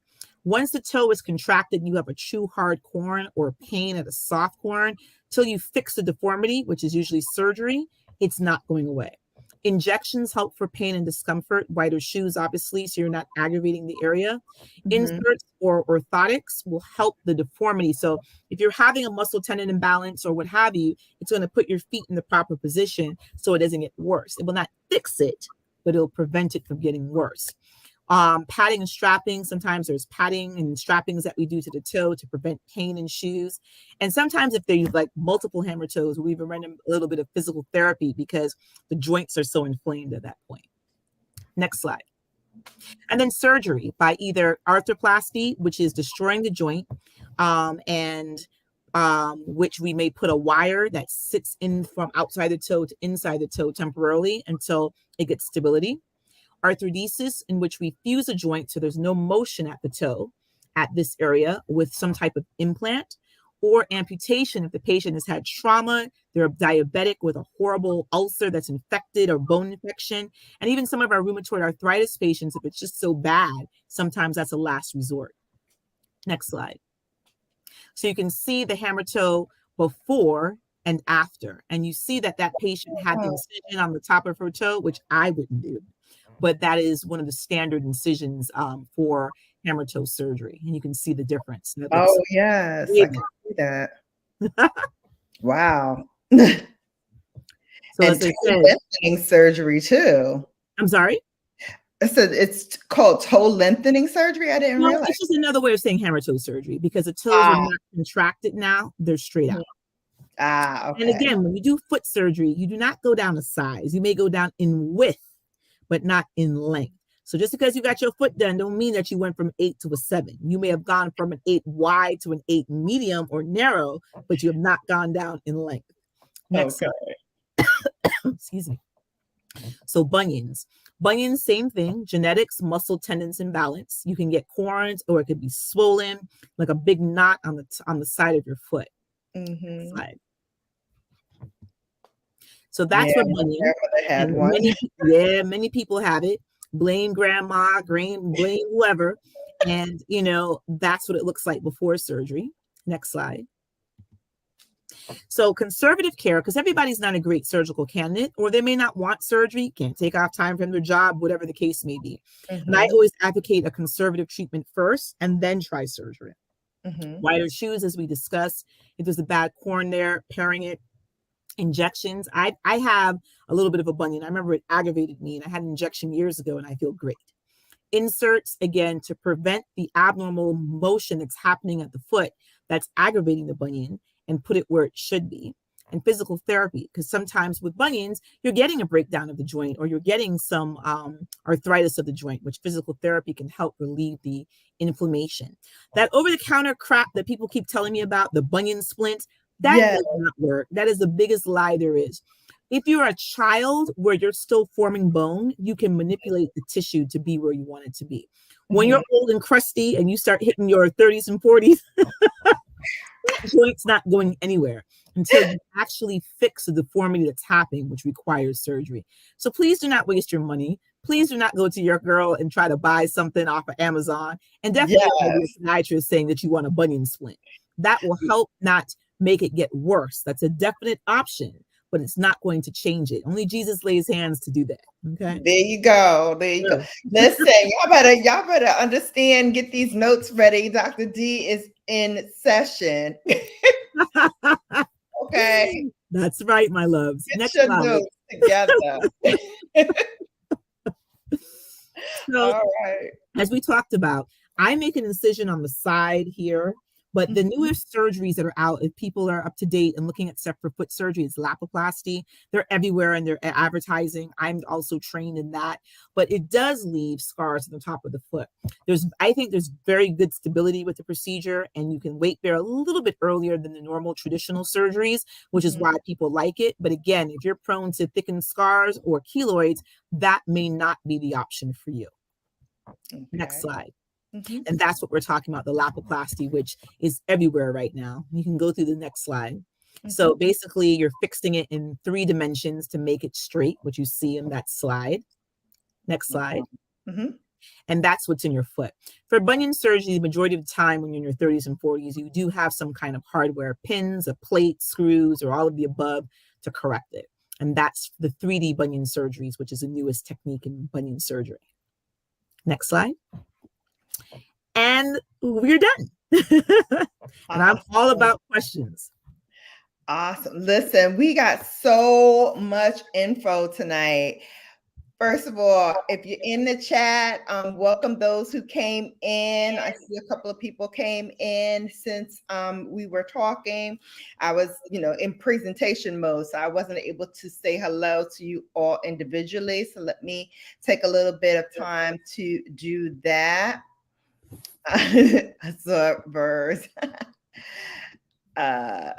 Once the toe is contracted, you have a true hard corn or pain at a soft corn. Till you fix the deformity, which is usually surgery, it's not going away. Injections help for pain and discomfort. Wider shoes, obviously, so you're not aggravating the area. Inserts or orthotics will help the deformity. So if you're having a muscle tendon imbalance or what have you, it's going to put your feet in the proper position so it doesn't get worse. It will not fix it, but it'll prevent it from getting worse. Padding and strapping. Sometimes there's padding and strappings that we do to the toe to prevent pain in shoes. And sometimes if they like multiple hammer toes, we even run a little bit of physical therapy because the joints are so inflamed at that point. Next slide. And then surgery by either arthroplasty, which is destroying the joint, which we may put a wire that sits in from outside the toe to inside the toe temporarily until it gets stability. Arthrodesis, in which we fuse a joint so there's no motion at the toe at this area with some type of implant, or amputation if the patient has had trauma, they're diabetic with a horrible ulcer that's infected or bone infection. And even some of our rheumatoid arthritis patients, if it's just so bad, sometimes that's a last resort. Next slide. So you can see the hammer toe before and after. And you see that that patient had the incision on the top of her toe, which I wouldn't do. But that is one of the standard incisions for hammer toe surgery. And you can see the difference. Oh, yes. I can see that. Wow. So and toe lengthening surgery too. I'm sorry? I said it's called toe lengthening surgery. I didn't realize. It's just another way of saying hammer toe surgery because the toes are not contracted now. They're straight out. Okay. And again, when you do foot surgery, you do not go down a size. You may go down in width, but not in length. So just because you got your foot done don't mean that you went from 8 to a 7. You may have gone from an 8 wide to an 8 medium or narrow, but you have not gone down in length. Next slide. Excuse me. So bunions. Bunions, same thing. Genetics, muscle tendons imbalance. You can get corns or it could be swollen, like a big knot on the side of your foot. Slide. So that's what bunion. Had one. Many people have it. Blame grandma, blame whoever. And, you know, that's what it looks like before surgery. Next slide. So conservative care, because everybody's not a great surgical candidate, or they may not want surgery, can't take off time from their job, whatever the case may be. And I always advocate a conservative treatment first and then try surgery. Wider shoes, as we discussed, if there's a bad corn there, pairing it. Injections. I have a little bit of a bunion. I remember it aggravated me and I had an injection years ago and I feel great. Inserts, again, to prevent the abnormal motion that's happening at the foot that's aggravating the bunion and put it where it should be. And physical therapy, because sometimes with bunions, you're getting a breakdown of the joint or you're getting some arthritis of the joint, which physical therapy can help relieve the inflammation. That over-the-counter crap that people keep telling me about, the bunion splint, that does not work. That is the biggest lie there is. If you're a child where you're still forming bone, you can manipulate the tissue to be where you want it to be. When you're old and crusty and you start hitting your 30s and 40s, that joint's not going anywhere until you actually fix the deformity that's happening, which requires surgery. So please do not waste your money. Please do not go to your girl and try to buy something off of Amazon. And definitely a podiatrist saying that you want a bunion splint. That will help not make it get worse. That's a definite option, but it's not going to change it. Only Jesus lays hands to do that. Okay. There you go. There you go. Listen, y'all better understand, get these notes ready. Dr. D is in session. Okay. That's right, my loves. Get Next your slide. notes together. So, all right. as we talked about, I make an incision on the side here But the newest surgeries that are out, if people are up to date and looking at stuff for foot surgery, it's Lapiplasty. They're everywhere and they're advertising. I'm also trained in that, but it does leave scars on the top of the foot. I think there's very good stability with the procedure, and you can weight bear a little bit earlier than the normal traditional surgeries, which is why people like it. But again, if you're prone to thickened scars or keloids, that may not be the option for you. Okay. Next slide. And that's what we're talking about, the Lapiplasty, which is everywhere right now. You can go through the next slide. So basically, you're fixing it in 3 dimensions to make it straight, which you see in that slide. Next slide. And that's what's in your foot. For bunion surgery, the majority of the time when you're in your 30s and 40s, you do have some kind of hardware, pins, a plate, screws, or all of the above to correct it. And that's the 3D bunion surgeries, which is the newest technique in bunion surgery. Next slide. And we're done. And I'm all about questions. Awesome. Listen, we got so much info tonight. First of all, if you're in the chat, welcome those who came in. I see a couple of people came in since we were talking. I was, in presentation mode, so I wasn't able to say hello to you all individually. So let me take a little bit of time to do that. I saw birds. Yeah.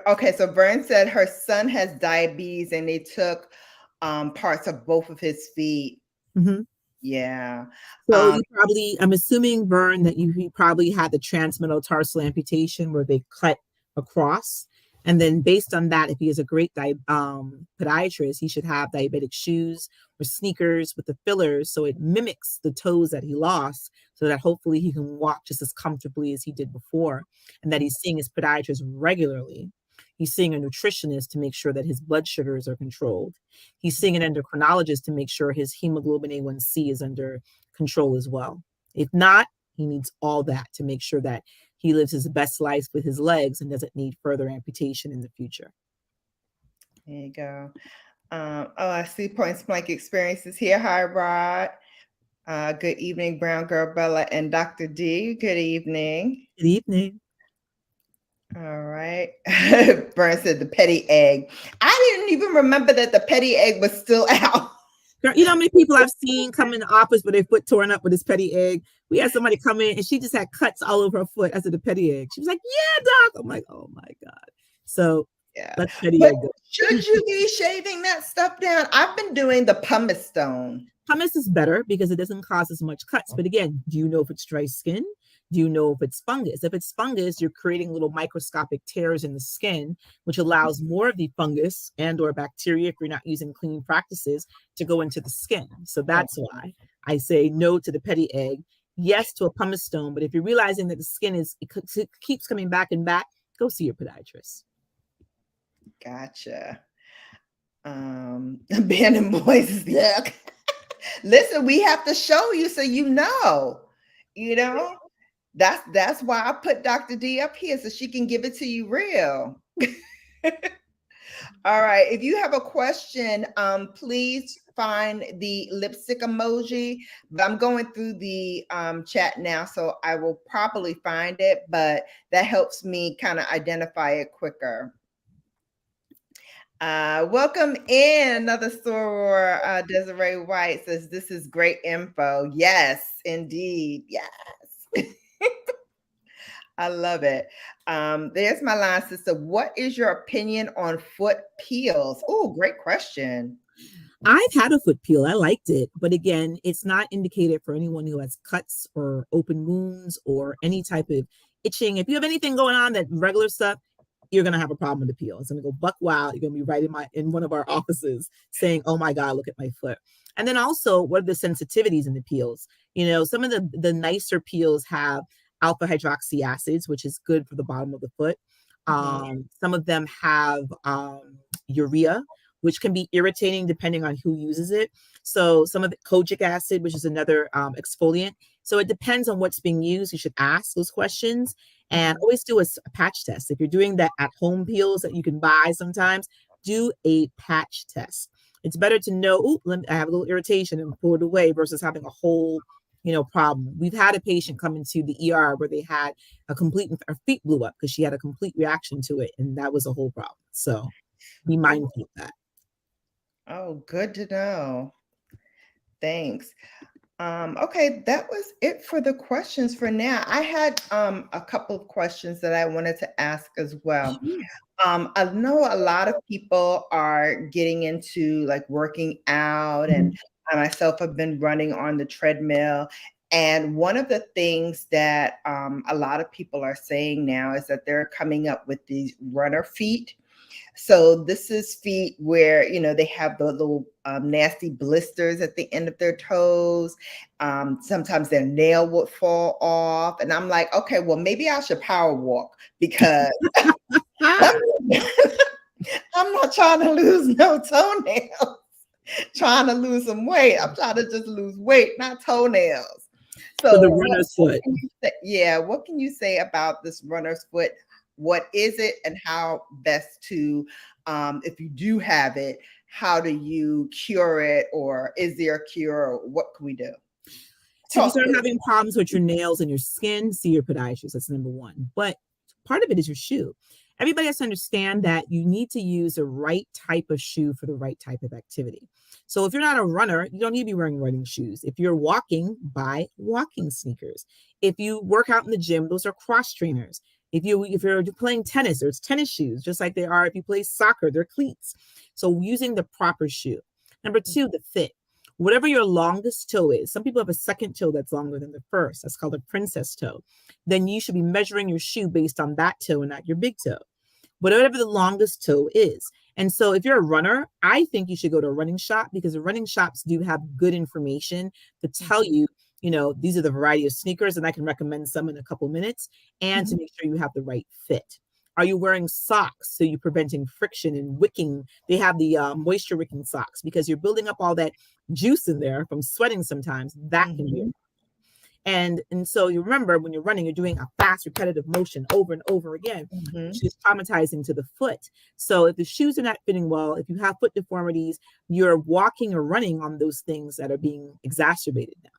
Okay. So Vern said her son has diabetes, and they took parts of both of his feet. Yeah. So you probably, I'm assuming, Vern, that he probably had the transmetatarsal amputation where they cut across. And then based on that, if he is a great podiatrist, he should have diabetic shoes or sneakers with the fillers, so it mimics the toes that he lost, so that hopefully he can walk just as comfortably as he did before, and that he's seeing his podiatrist regularly. He's seeing a nutritionist to make sure that his blood sugars are controlled. He's seeing an endocrinologist to make sure his hemoglobin A1C is under control as well. If not, he needs all that to make sure that he lives his best life with his legs and doesn't need further amputation in the future. There you go. I see Point Blank Experiences here. Hi, Rod. Good evening, BrownGirlBella and Dr. D. Good evening. Good evening. All right. Bern said the petty egg. I didn't even remember that the petty egg was still out. You know how many people I've seen come in the office with their foot torn up with this petty egg? We had somebody come in and she just had cuts all over her foot as of the petty egg. She was like, yeah, doc. I'm like, oh my God. So yeah, let's petty egg go. Should you be shaving that stuff down? I've been doing the pumice stone. Pumice is better because it doesn't cause as much cuts. But again, do you know if it's dry skin? Do you know if it's fungus? If it's fungus, you're creating little microscopic tears in the skin, which allows more of the fungus and or bacteria, if you're not using cleaning practices, to go into the skin. So that's why I say no to the petty egg, yes to a pumice stone. But if you're realizing that the skin it keeps coming back and back, go see your podiatrist. Gotcha. Abandoned boys, yuck. Listen, we have to show you so you know. That's why I put Dr. D up here so she can give it to you real. All right. If you have a question, please find the lipstick emoji. But I'm going through the chat now, so I will probably find it, but that helps me kind of identify it quicker. Welcome in another soror. Desiree White says, this is great info. Yes, indeed. Yes. I love it. There's my line, sister. What is your opinion on foot peels? Oh, great question. I've had a foot peel. I liked it. But again, it's not indicated for anyone who has cuts or open wounds or any type of itching. If you have anything going on, that regular stuff, you're going to have a problem with the peel. It's going to go buck wild. You're going to be right in one of our offices saying, oh my God, look at my foot. And then also, what are the sensitivities in the peels? Some of the nicer peels have alpha hydroxy acids, which is good for the bottom of the foot. Some of them have urea, which can be irritating depending on who uses it. So some of it, kojic acid, which is another exfoliant. So it depends on what's being used. You should ask those questions and always do a patch test. If you're doing that at home peels that you can buy sometimes, do a patch test. It's better to know, I have a little irritation and pull it away versus having a whole, problem. We've had a patient come into the ER where they had her feet blew up because she had a complete reaction to it, and that was a whole problem. So be mindful of that. Oh, good to know. Thanks. Okay, that was it for the questions for now. I had a couple of questions that I wanted to ask as well. I know a lot of people are getting into like working out, and I myself have been running on the treadmill. And one of the things that a lot of people are saying now is that they're coming up with these runner feet. So this is feet where, they have the little nasty blisters at the end of their toes. Sometimes their nail would fall off. And I'm like, okay, well, maybe I should power walk because I'm not trying to lose no toenails, trying to lose some weight. I'm trying to just lose weight, not toenails. So the runner's foot. What can you say about this runner's foot? What is it, and how best to, if you do have it, how do you cure it, or is there a cure, or what can we do? So if you start having problems with your nails and your skin, see your podiatrist. That's number one. But part of it is your shoe. Everybody has to understand that you need to use the right type of shoe for the right type of activity. So if you're not a runner, you don't need to be wearing running shoes. If you're walking, buy walking sneakers. If you work out in the gym, those are cross trainers. If you're playing tennis, there's tennis shoes, just like they are if you play soccer, they're cleats. So using the proper shoe. Number two, the fit. Whatever your longest toe is, some people have a second toe that's longer than the first. That's called a princess toe. Then you should be measuring your shoe based on that toe and not your big toe. Whatever the longest toe is. And so if you're a runner, I think you should go to a running shop, because the running shops do have good information to tell you, these are the variety of sneakers, and I can recommend some in a couple minutes, and to make sure you have the right fit. Are you wearing socks? So you're preventing friction and wicking. They have the moisture wicking socks, because you're building up all that juice in there from sweating sometimes. That can be. And so you remember, when you're running, you're doing a fast, repetitive motion over and over again, which is traumatizing to the foot. So if the shoes are not fitting well, if you have foot deformities, you're walking or running on those things that are being exacerbated now.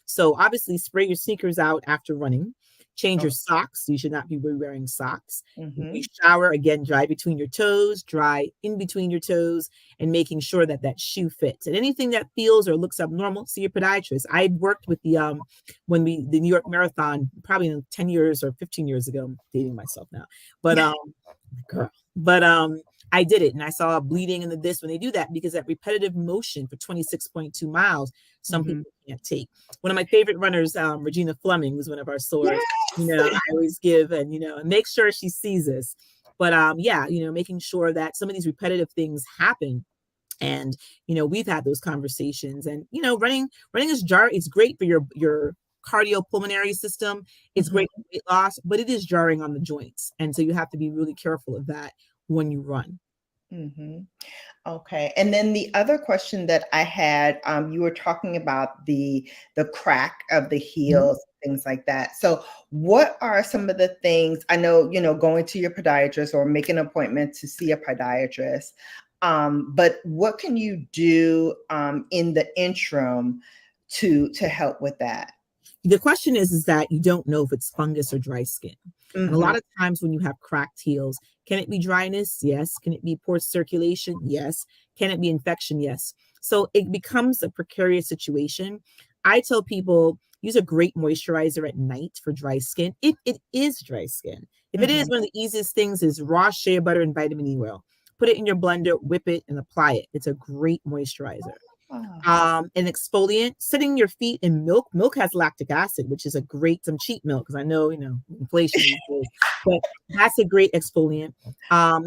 So obviously spray your sneakers out after running. Change your socks. You should not be wearing socks. You shower, again, dry between your toes, dry in between your toes, and making sure that that shoe fits. And anything that feels or looks abnormal, see your podiatrist. I worked with the New York Marathon, probably 10 years or 15 years ago. I'm dating myself now, but I did it, and I saw bleeding in the disc when they do that, because that repetitive motion for 26.2 miles, some people can't take. One of my favorite runners, Regina Fleming, was one of our swords. I always give and make sure she sees this. But making sure that some of these repetitive things happen. And, we've had those conversations, and, running is it's great for your cardiopulmonary system. It's great for weight loss, but it is jarring on the joints. And so you have to be really careful of that when you run. Okay. And then the other question that I had, you were talking about the crack of the heels, things like that. So what are some of the things, I know, going to your podiatrist or make an appointment to see a podiatrist, but what can you do in the interim to help with that? The question is that you don't know if it's fungus or dry skin. And a lot of times when you have cracked heels, can it be dryness? Yes. Can it be poor circulation? Yes. Can it be infection? Yes. So it becomes a precarious situation. I tell people, use a great moisturizer at night for dry skin, if it is dry skin. If it is, one of the easiest things is raw shea butter and vitamin E oil. Put it in your blender, whip it, and apply it. It's a great moisturizer. An exfoliant, sitting your feet in milk. Milk has lactic acid, which is some cheap milk, because I know, inflation these days, but that's a great exfoliant.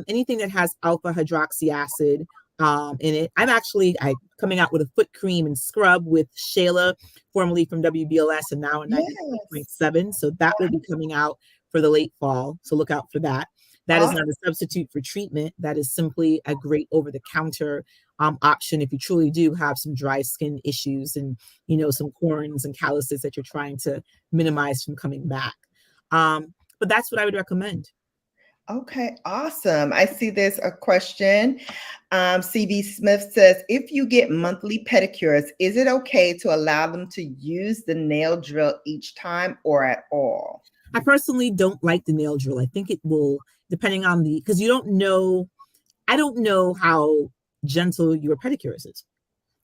Anything that has alpha hydroxy acid in it. I'm coming out with a foot cream and scrub with Shayla, formerly from WBLS, and now in 96.7. So that will be coming out for the late fall. So look out for that. That is not a substitute for treatment. That is simply a great over-the-counter option if you truly do have some dry skin issues and, some corns and calluses that you're trying to minimize from coming back. But that's what I would recommend. Okay, awesome. I see there's a question. CV Smith says, if you get monthly pedicures, is it okay to allow them to use the nail drill each time or at all? I personally don't like the nail drill. I think it will, depending on because you don't know, I don't know how gentle your pedicures is,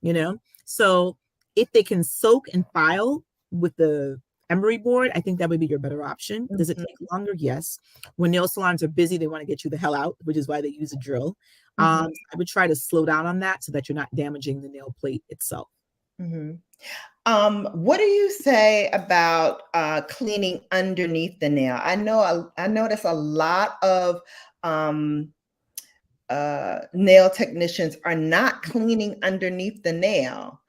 you know? So if they can soak and file with the emery board, I think that would be your better option. Does it Mhm, take longer? Yes. When nail salons are busy, they want to get you the hell out, which is why they use a drill. mhm, I would try to slow down on that so that you're not damaging the nail plate itself. mhm. What do you say about cleaning underneath the nail? I notice a lot of um, nail technicians are not cleaning underneath the nail.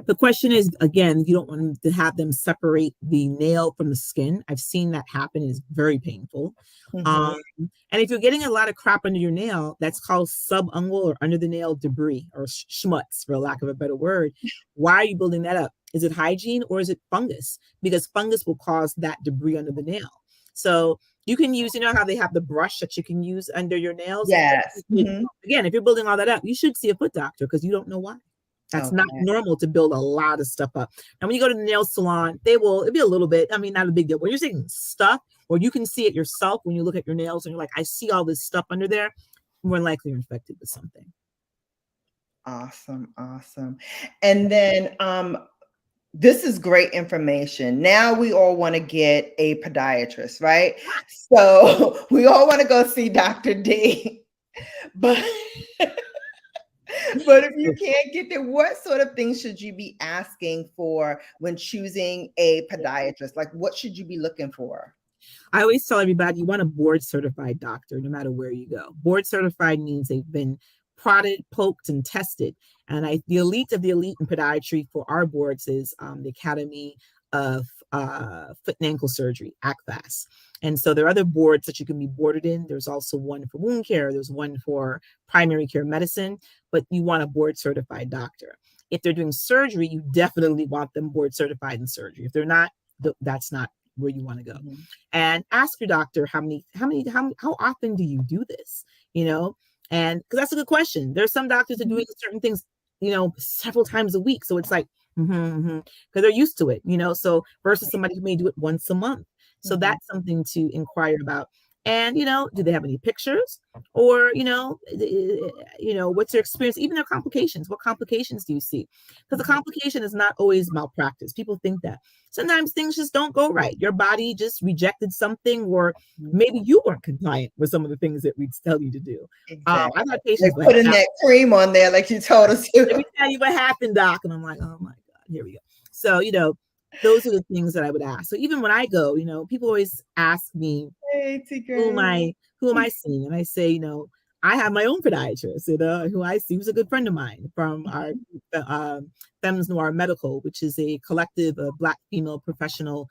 The question is, again, you don't want to have them separate the nail from the skin. I've seen that happen. It's very painful. Mhm. And if you're getting a lot of crap under your nail, that's called subungual or under the nail debris or schmutz, for lack of a better word. Why are you building that up? Is it hygiene or is it fungus? Because fungus will cause that debris under the nail. So you can use, you know how they have the brush that you can use under your nails? Yes. Mhm. Again, if you're building all that up, you should see a foot doctor because you don't know why. That's not Okay. normal to build a lot of stuff up. And when you go to the nail salon, it'll be a little bit, I mean, not a big deal. When you're seeing stuff, or you can see it yourself when you look at your nails and you're like, I see all this stuff under there, more than likely you're infected with something. Awesome. Awesome. And then this is great information. Now we all want to get a podiatrist, right? So we all want to go see Dr. D. But but if you can't get there, what sort of things should you be asking for when choosing a podiatrist? Like what should you be looking for? I always tell everybody you want a board certified doctor no matter where you go. Board certified means they've been prodded, poked, and tested. And the elite of the elite in podiatry for our boards is the Academy of Foot and Ankle Surgery, ACFAS. And so there are other boards that you can be boarded in. There's also one for wound care, there's one for primary care medicine, but you want a board certified doctor. If they're doing surgery, you definitely want them board certified in surgery. If they're not, that's not where you want to go. Mhm. And ask your doctor how often do you do this, you know? And because that's a good question. There's some doctors that are doing certain things, several times a week, so it's like because they're used to it, so versus somebody who may do it once a month. So Mhm. that's something to inquire about. And do they have any pictures, or what's their experience, even their complications? What complications do you see? Because the complication is not always malpractice. People think that sometimes things just don't go right. Your body just rejected something, or Mhm. maybe you weren't compliant with some of the things that we tell you to do. Exactly. I've had Like patients like, putting that cream on there like you told us let me to. tell you what happened, doc. And I'm like, oh my God, here we go. So, those are the things that I would ask. So even when I go, people always ask me, Hey, who am Tigray. I, seeing? And I say, I have my own podiatrist, who I see, who's a good friend of mine from our Femmes Noir Medical, which is a collective of Black female professionals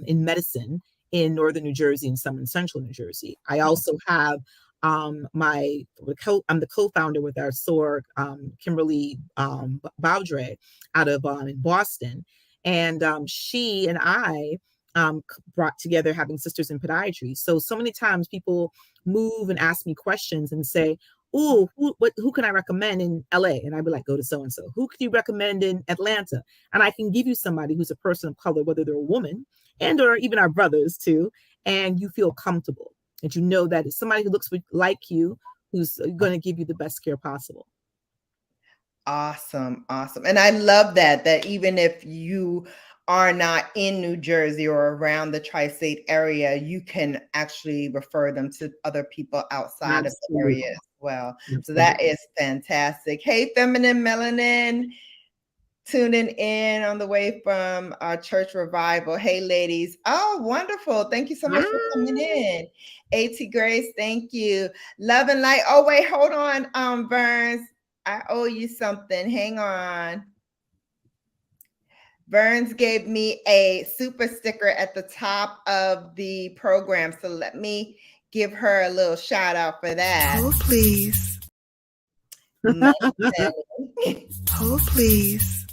in medicine in Northern New Jersey and some in Central New Jersey. I also have I'm the co-founder with our SOAR, 𝕊𝕦𝕢𝕒 out of in Boston. And she and I brought together having sisters in podiatry. So many times people move and ask me questions and say, "Oh, who can I recommend in LA?" And I'd be like, "Go to so and so." "Who could you recommend in Atlanta?" And I can give you somebody who's a person of color, whether they're a woman and or even our brothers too, and you feel comfortable and you know that it's somebody who looks like you, who's going to give you the best care possible. Awesome, awesome. And I love that even if you are not in New Jersey or around the tri-state area, you can actually refer them to other people outside of the Absolutely. area as well. So that Absolutely. is fantastic. Hey, Feminine Melanin, tuning in on the way from our church revival. Hey, ladies. Oh, wonderful. Thank you so much for coming in. A.T. Grace, thank you. Love and light. Oh, wait, hold on, Burns. I owe you something. Hang on. Burns gave me a super sticker at the top of the program. So let me give her a little shout out for that. Hold, please. Money. Hold, please.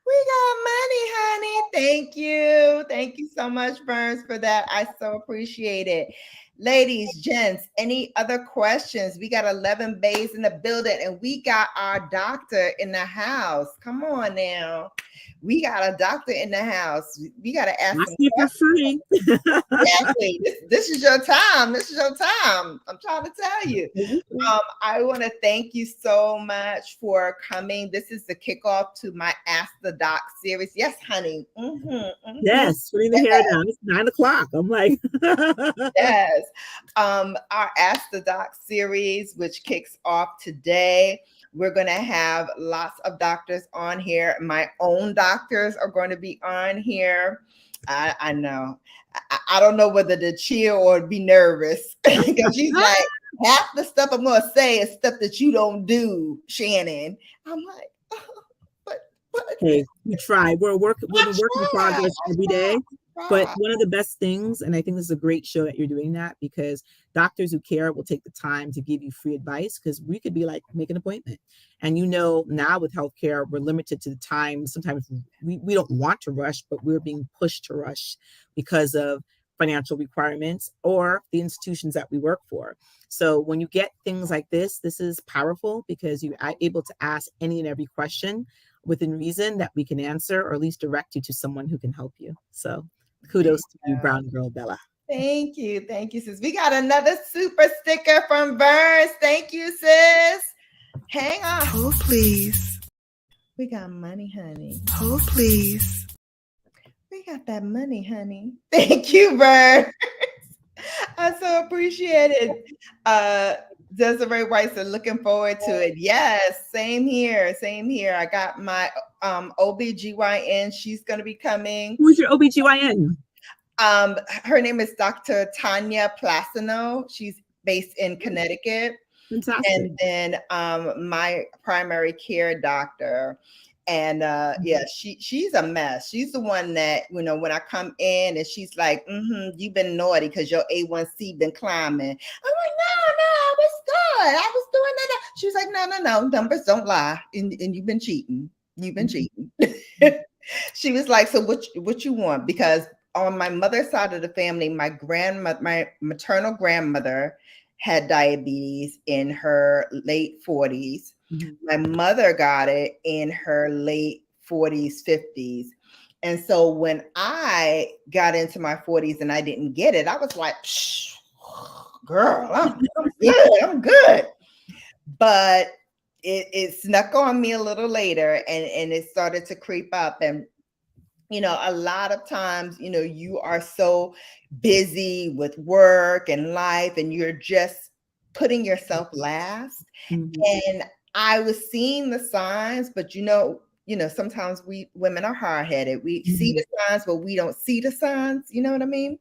We got money, honey. Thank you. Thank you so much, Burns, for that. I so appreciate it. Ladies, gents, any other questions? We got 11 bays in the building and we got our doctor in the house. Come on now. We got a doctor in the house. We got to ask Not some for free. Exactly. This is your time. This is your time. I'm trying to tell you. I want to thank you so much for coming. This is the kickoff to my Ask the Doc series. Yes, honey. Yes, putting the hair down. It's 9 o'clock. I'm like, yes. Our Ask the Doc series, which kicks off today. We're going to have lots of doctors on here. My own doctors are going to be on here. I know. I don't know whether to cheer or be nervous because she's like, half the stuff I'm going to say is stuff that you don't do, Shannon. I'm like, oh, but hey, we try. We're a work in progress every day. But one of the best things, and I think this is a great show that you're doing that, because doctors who care will take the time to give you free advice, because we could be like, make an appointment. And now with healthcare, we're limited to the time. Sometimes we don't want to rush, but we're being pushed to rush because of financial requirements or the institutions that we work for. So when you get things like this is powerful, because you are able to ask any and every question within reason that we can answer, or at least direct you to someone who can help you. So kudos to you, BrownGirlBella. Thank you, sis. We got another super sticker from Burns. Thank you, sis. Hang on. Oh, please. We got money, honey. Oh, please. We got that money, honey. Thank you, Burns. I so appreciate it. Desiree White said, looking forward to it. Yes, same here. I got my OBGYN. She's going to be coming. Who's your OBGYN? Her name is Dr. Tanya Placino. She's based in Connecticut. Fantastic. And then my primary care doctor. And she's a mess. She's the one that, when I come in and she's like, you've been naughty because your A1C been climbing. I'm like, no, I was good. I was doing that. She was like, no, numbers don't lie. And you've been cheating. She was like, so what you want? Because on my mother's side of the family, my maternal grandmother had diabetes in her late 40s. My mother got it in her late 40s, 50s. And so when I got into my 40s and I didn't get it, I was like, girl, I'm good. But it snuck on me a little later, and it started to creep up. And a lot of times, you are so busy with work and life, and you're just putting yourself last. And I was seeing the signs, but sometimes we women are hard-headed. We see the signs, but we don't see the signs. You know what I mean?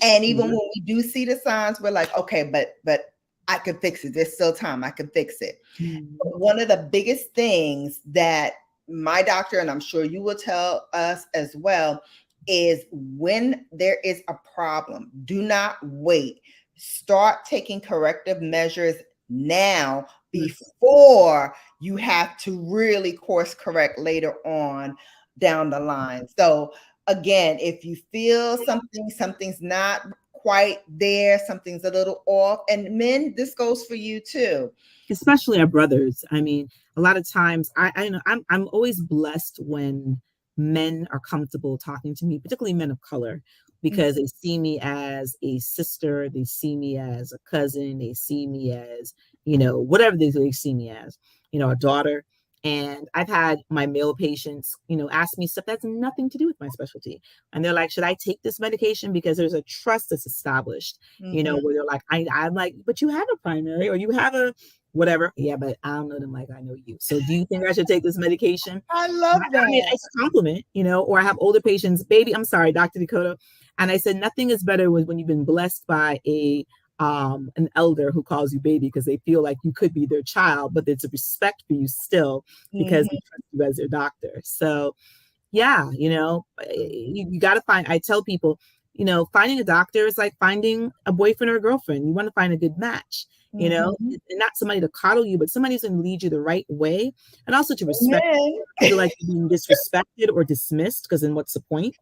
And even when we do see the signs, we're like, okay, but I can fix it. There's still time. I can fix it. But one of the biggest things that my doctor, and I'm sure you will tell us as well, is when there is a problem, do not wait. Start taking corrective measures now before you have to really course correct later on down the line. So again, if you feel something's not quite there, something's a little off, and men, this goes for you too. Especially our brothers. I mean, a lot of times I'm always blessed when men are comfortable talking to me, particularly men of color, because they see me as a sister, they see me as a cousin, they see me as, whatever they see me as, a daughter. And I've had my male patients, ask me stuff that's nothing to do with my specialty. And they're like, should I take this medication? Because there's a trust that's established, where they're like, I'm like, but you have a primary, or you have a whatever. Yeah, but I don't know them like I know you. So do you think I should take this medication? I love that. I mean, it's a compliment, or I have older patients, baby, I'm sorry, Dr. Dakota. And I said, nothing is better when you've been blessed by an elder who calls you baby, because they feel like you could be their child, but there's a respect for you still because they trust you as their doctor. So yeah, you got to find, I tell people, finding a doctor is like finding a boyfriend or a girlfriend. You want to find a good match, and not somebody to coddle you, but somebody who's going to lead you the right way, and also to respect you. Feel like you're being disrespected or dismissed, because then what's the point?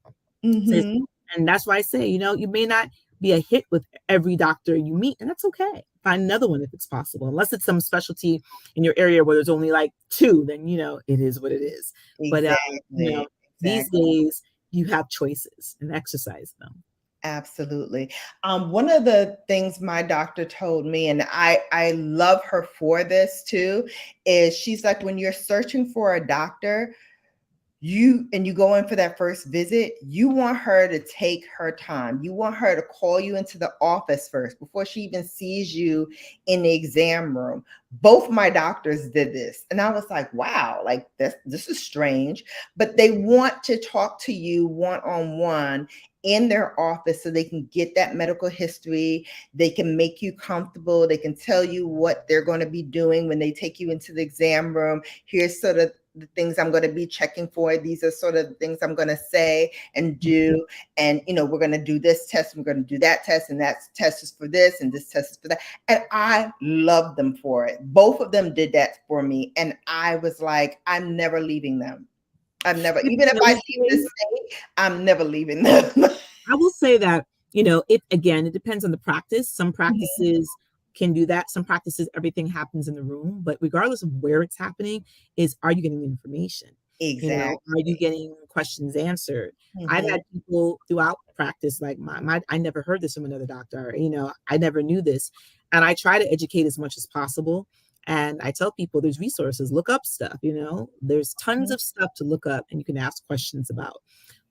And that's why I say, you may not be a hit with every doctor you meet, and that's okay. Find another one if it's possible, unless it's some specialty in your area where there's only like 2, then, it is what it is. But, Exactly. these days you have choices and exercise them. Absolutely. One of the things my doctor told me, and I love her for this too, is she's like, when you're searching for a doctor, you go in for that first visit, you want her to take her time. You want her to call you into the office first before she even sees you in the exam room. Both my doctors did this. And I was like, wow, like this is strange. But they want to talk to you one-on-one in their office so they can get that medical history. They can make you comfortable. They can tell you what they're going to be doing when they take you into the exam room. Here's sort of the things I'm going to be checking for. These are sort of the things I'm going to say and do. And, we're going to do this test. We're going to do that test. And that test is for this. And this test is for that. And I love them for it. Both of them did that for me. And I was like, I'm never leaving them. I'm never, even if I leave the state, I'm never leaving them. I will say that, it depends on the practice. Some practices can do that. Some practices, everything happens in the room, but regardless of where it's happening, are you getting the information? Exactly. Are you getting questions answered? I've had people throughout practice, like I never heard this from another doctor, I never knew this. And I try to educate as much as possible. And I tell people there's resources, look up stuff, there's tons of stuff to look up and you can ask questions about.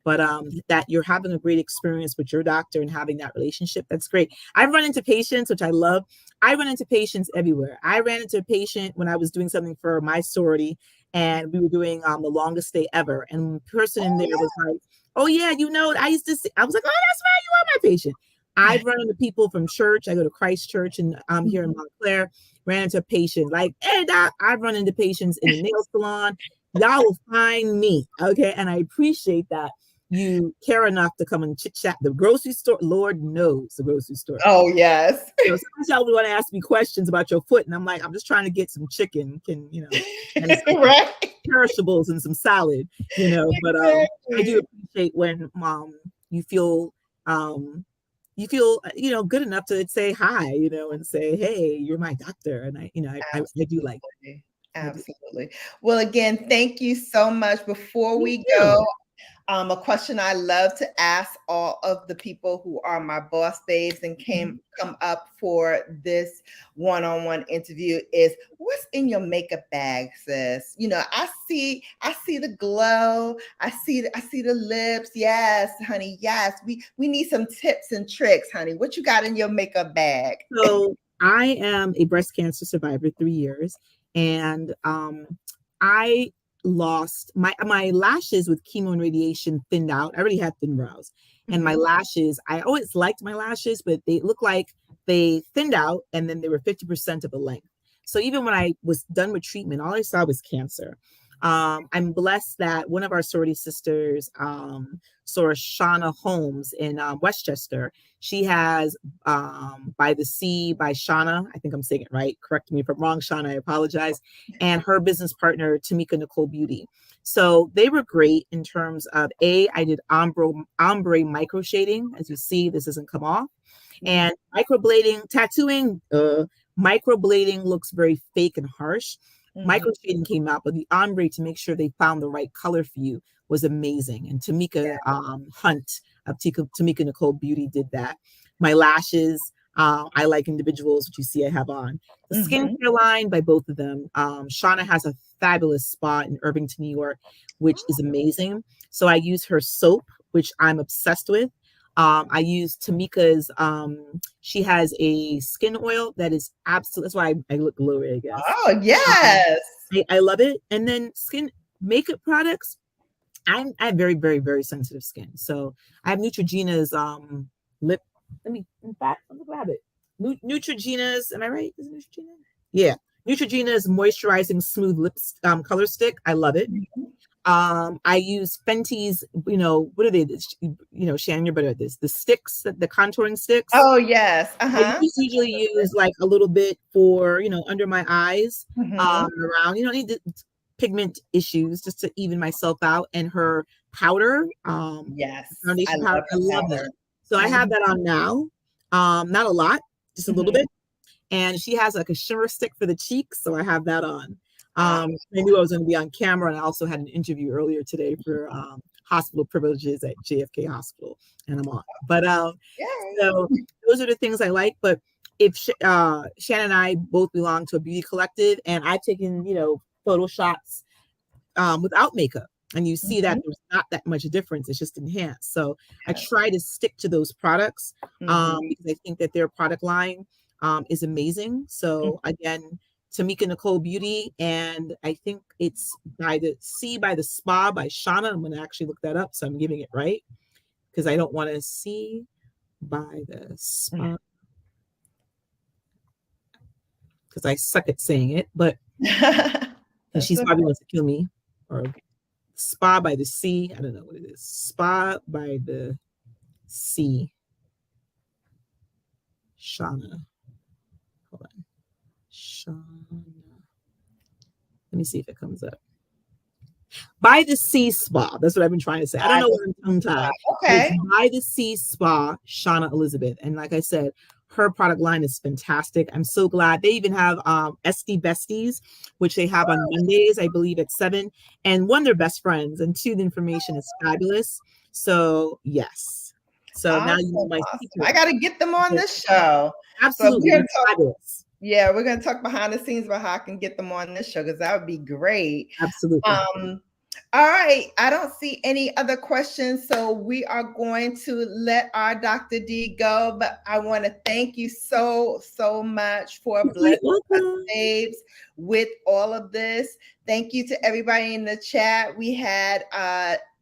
But that you're having a great experience with your doctor and having that relationship, that's great. I've run into patients, which I love. I run into patients everywhere. I ran into a patient when I was doing something for my sorority, and we were doing the longest day ever. And the person in there was like, oh yeah, I used to see. I was like, oh, that's right, you are my patient. I've run into people from church. I go to Christ Church and I'm here in Montclair. Ran into a patient like, hey doc. I've run into patients in a nail salon. Y'all will find me, okay? And I appreciate that you care enough to come and chit chat. The grocery store, Lord knows the grocery store. Oh yes. Sometimes y'all would want to ask me questions about your foot, and I'm like, I'm just trying to get some chicken, and some right. perishables and some salad, But I do appreciate when you feel good enough to say hi, and say, hey, you're my doctor, and I do like that. Absolutely. Well, again, thank you so much. Before we go, a question I love to ask all of the people who are my boss babes and come up for this one-on-one interview is, what's in your makeup bag, sis? I see the glow. I see the lips. Yes, honey. Yes. We need some tips and tricks, honey. What you got in your makeup bag? So I am a breast cancer survivor, 3 years. And I lost my lashes with chemo and radiation thinned out. I already had thin brows. And my lashes, I always liked my lashes, but they look like they thinned out and then they were 50% of the length. So even when I was done with treatment, all I saw was cancer. I'm blessed that one of our sorority sisters, Sora Shauna Holmes in Westchester, she has By the Sea by Shauna. I think I'm saying it right. Correct me if I'm wrong, Shauna. I apologize. And her business partner, 𝕊𝕦𝕡𝕟 Beauty. So they were great in terms of I did ombre micro shading. As you see, this doesn't come off. And microblading, tattooing, microblading looks very fake and harsh. Micro shading came out, but the ombre, to make sure they found the right color for you, was amazing. And Tamika Hunt of 𝕊𝕦𝕡𝕟 Beauty did that. My lashes, I Like Individuals, which you see I have on. The skincare line by both of them. Shauna has a fabulous spot in Irvington, New York, which is amazing. So I use her soap, which I'm obsessed with. I use Tamika's, she has a skin oil that is absolute. That's why I look glowy, I guess. Oh, yes. I love it. And then skin makeup products. I have very, very, very sensitive skin. So I have Neutrogena's lip. Let me grab it. Neutrogena's, am I right? Is it Neutrogena? Yeah. Neutrogena's moisturizing smooth lips color stick. I love it. I use Fenty's, what are they? Shannon, you're better at this. The sticks, the contouring sticks. Oh, yes. I usually use like a little bit for, under my eyes, around, need the pigment issues just to even myself out. And her powder, yes, foundation powder, I love that. So I have that on now. Not a lot, just a little Mhm. bit. And she has like a shimmer stick for the cheeks, so I have that on. I knew I was going to be on camera, and I also had an interview earlier today for hospital privileges at JFK Hospital, and I'm on. But Yay. so those are the things I like. But if Shannon and I both belong to a beauty collective, and I've taken, photo shots without makeup, and you see that Mhm. there's not that much difference. It's just enhanced. So I Yes. try to stick to those products Mhm. because I think that their product line is amazing. So again, Tamika Nicole Beauty, and I think it's by the Spa by Shauna. I'm going to actually look that up, so I'm giving it right because I don't want to see by the Spa because I suck at saying it, but and That's she's okay. probably wants to kill me. Or Spa by the Sea. I don't know what it is. Spa by the Sea. Shauna. Hold on. Shauna. Let me see if it comes up. By the Sea Spa. That's what I've been trying to say. I don't know where I'm tongue tied. It's Okay. By the Sea Spa, Shauna Elizabeth. And like I said, her product line is fantastic. I'm so glad. They even have SD Besties, which they have on Mondays, I believe at 7. And one, they're best friends. And two, the information is fabulous. So yes. So now you know Awesome. my Awesome. secret. I got to get them on this show. So Absolutely. we're going to It's talk. fabulous. Yeah, we're going to talk behind the scenes about how I can get them on this show because that would be great. Absolutely. All right. I don't see any other questions, so we are going to let our Dr. D go. But I want to thank you so much for blessing us, babes, with all of this. Thank you to everybody in the chat. We had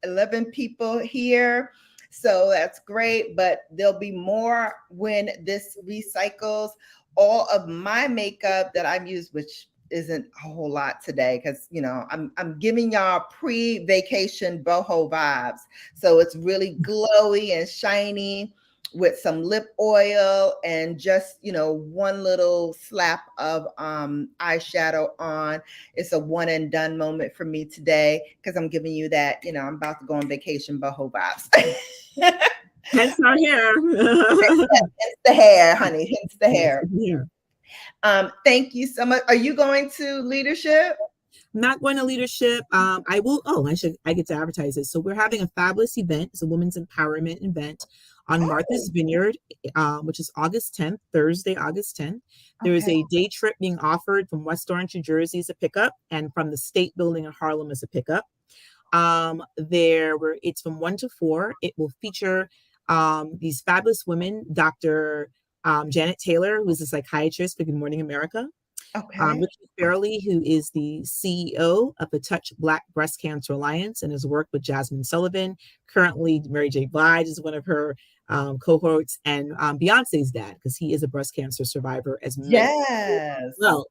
11 people here. So that's great, but there'll be more when this recycles. All of my makeup that I've used, which isn't a whole lot today, because I'm giving y'all pre-vacation boho vibes. So it's really glowy and shiny with some lip oil and just one little slap of eyeshadow on. It's a one and done moment for me today because I'm giving you that, I'm about to go on vacation boho vibes. Hence our hair. Hence the hair, honey. Hence the hair. Thank you so much. Are you going to leadership? Not going to leadership. I will. I get to advertise it. So we're having a fabulous event. It's a women's empowerment event on Martha's Vineyard, which is August 10th, Thursday, August 10th. There is a day trip being offered from West Orange, New Jersey as a pickup, and from the State Building in Harlem as a pickup. It's from 1 to 4. It will feature these fabulous women, Dr. Janet Taylor, who is a psychiatrist for Good Morning America. Richard Fairley, who is the CEO of the Touch Black Breast Cancer Alliance and has worked with Jasmine Sullivan. Currently, Mary J. Blige is one of her cohorts, and Beyonce's dad, because he is a breast cancer survivor as well.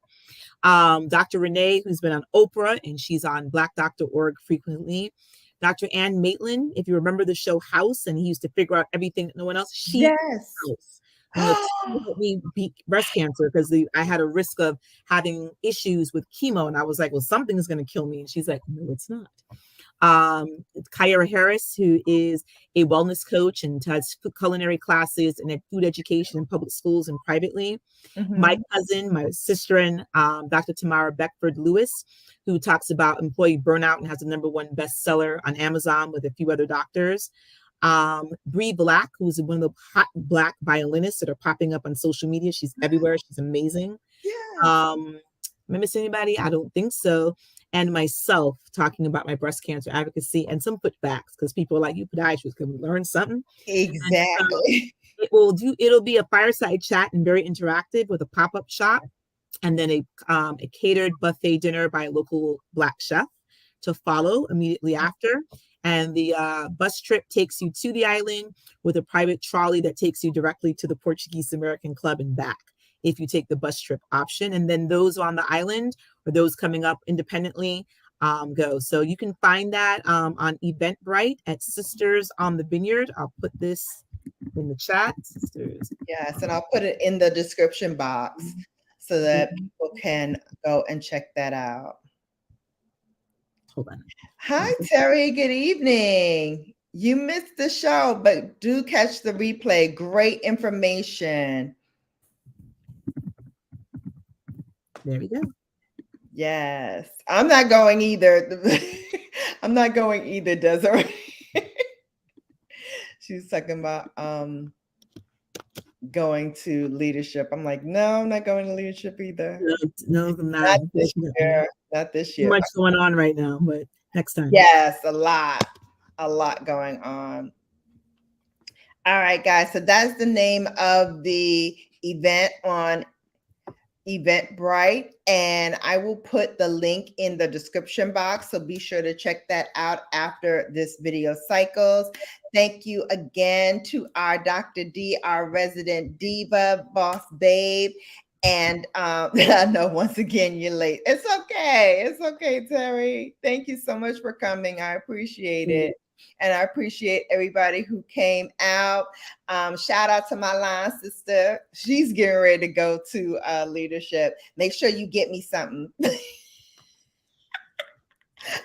Dr. Renee, who's been on Oprah, and she's on blackdoctor.org frequently. Dr. Ann Maitland, if you remember the show House, and he used to figure out everything that no one else. House. Help me beat breast cancer because I had a risk of having issues with chemo, and I was like, well, something's going to kill me. And she's like, no, it's not. Kyra Harris, who is a wellness coach and has culinary classes and food education in public schools and privately. My cousin, my sister, and Dr. Tamara Beckford Lewis, who talks about employee burnout and has a #1 bestseller on Amazon with a few other doctors. Bree Black, who's one of the hot Black violinists that are popping up on social media. She's everywhere. She's amazing. Am I missing anybody? I don't think so. And myself talking about my breast cancer advocacy and some putbacks because people are like, you podiatrists, can we learn something? Exactly. So it'll be a fireside chat and very interactive with a pop-up shop and then a catered buffet dinner by a local Black chef to follow immediately after. And the bus trip takes you to the island with a private trolley that takes you directly to the Portuguese American Club and back if you take the bus trip option. And then those on the island or those coming up independently go. So you can find that on Eventbrite at Sisters on the Vineyard. I'll put this in the chat. Sisters. Yes, and I'll put it in the description box so that people can go and check that out. Hold on. Hi, Terry. Good evening. You missed the show, but do catch the replay. Great information. There we go. Yes. I'm not going either. I'm not going either, Desiree. She's talking about going to leadership. I'm like, no, I'm not going to leadership either. No, I'm not. Not this year. Not this Too year. much going on right now, but next time. Yes, a lot going on. All right, guys. So that's the name of the event on Eventbrite, and I will put the link in the description box. So be sure to check that out after this video cycles. Thank you again to our Dr. D, our resident diva, boss babe. And I know once again you're late. It's okay. It's okay, Terry. Thank you so much for coming. I appreciate it. And I appreciate everybody who came out. Shout out to my line sister. She's getting ready to go to leadership. Make sure you get me something.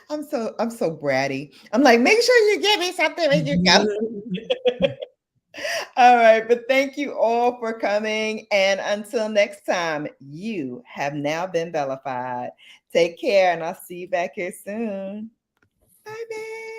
I'm so bratty. I'm like, make sure you get me something when you go. All right, but thank you all for coming. And until next time, you have now been Bellified. Take care, and I'll see you back here soon. Bye, babe.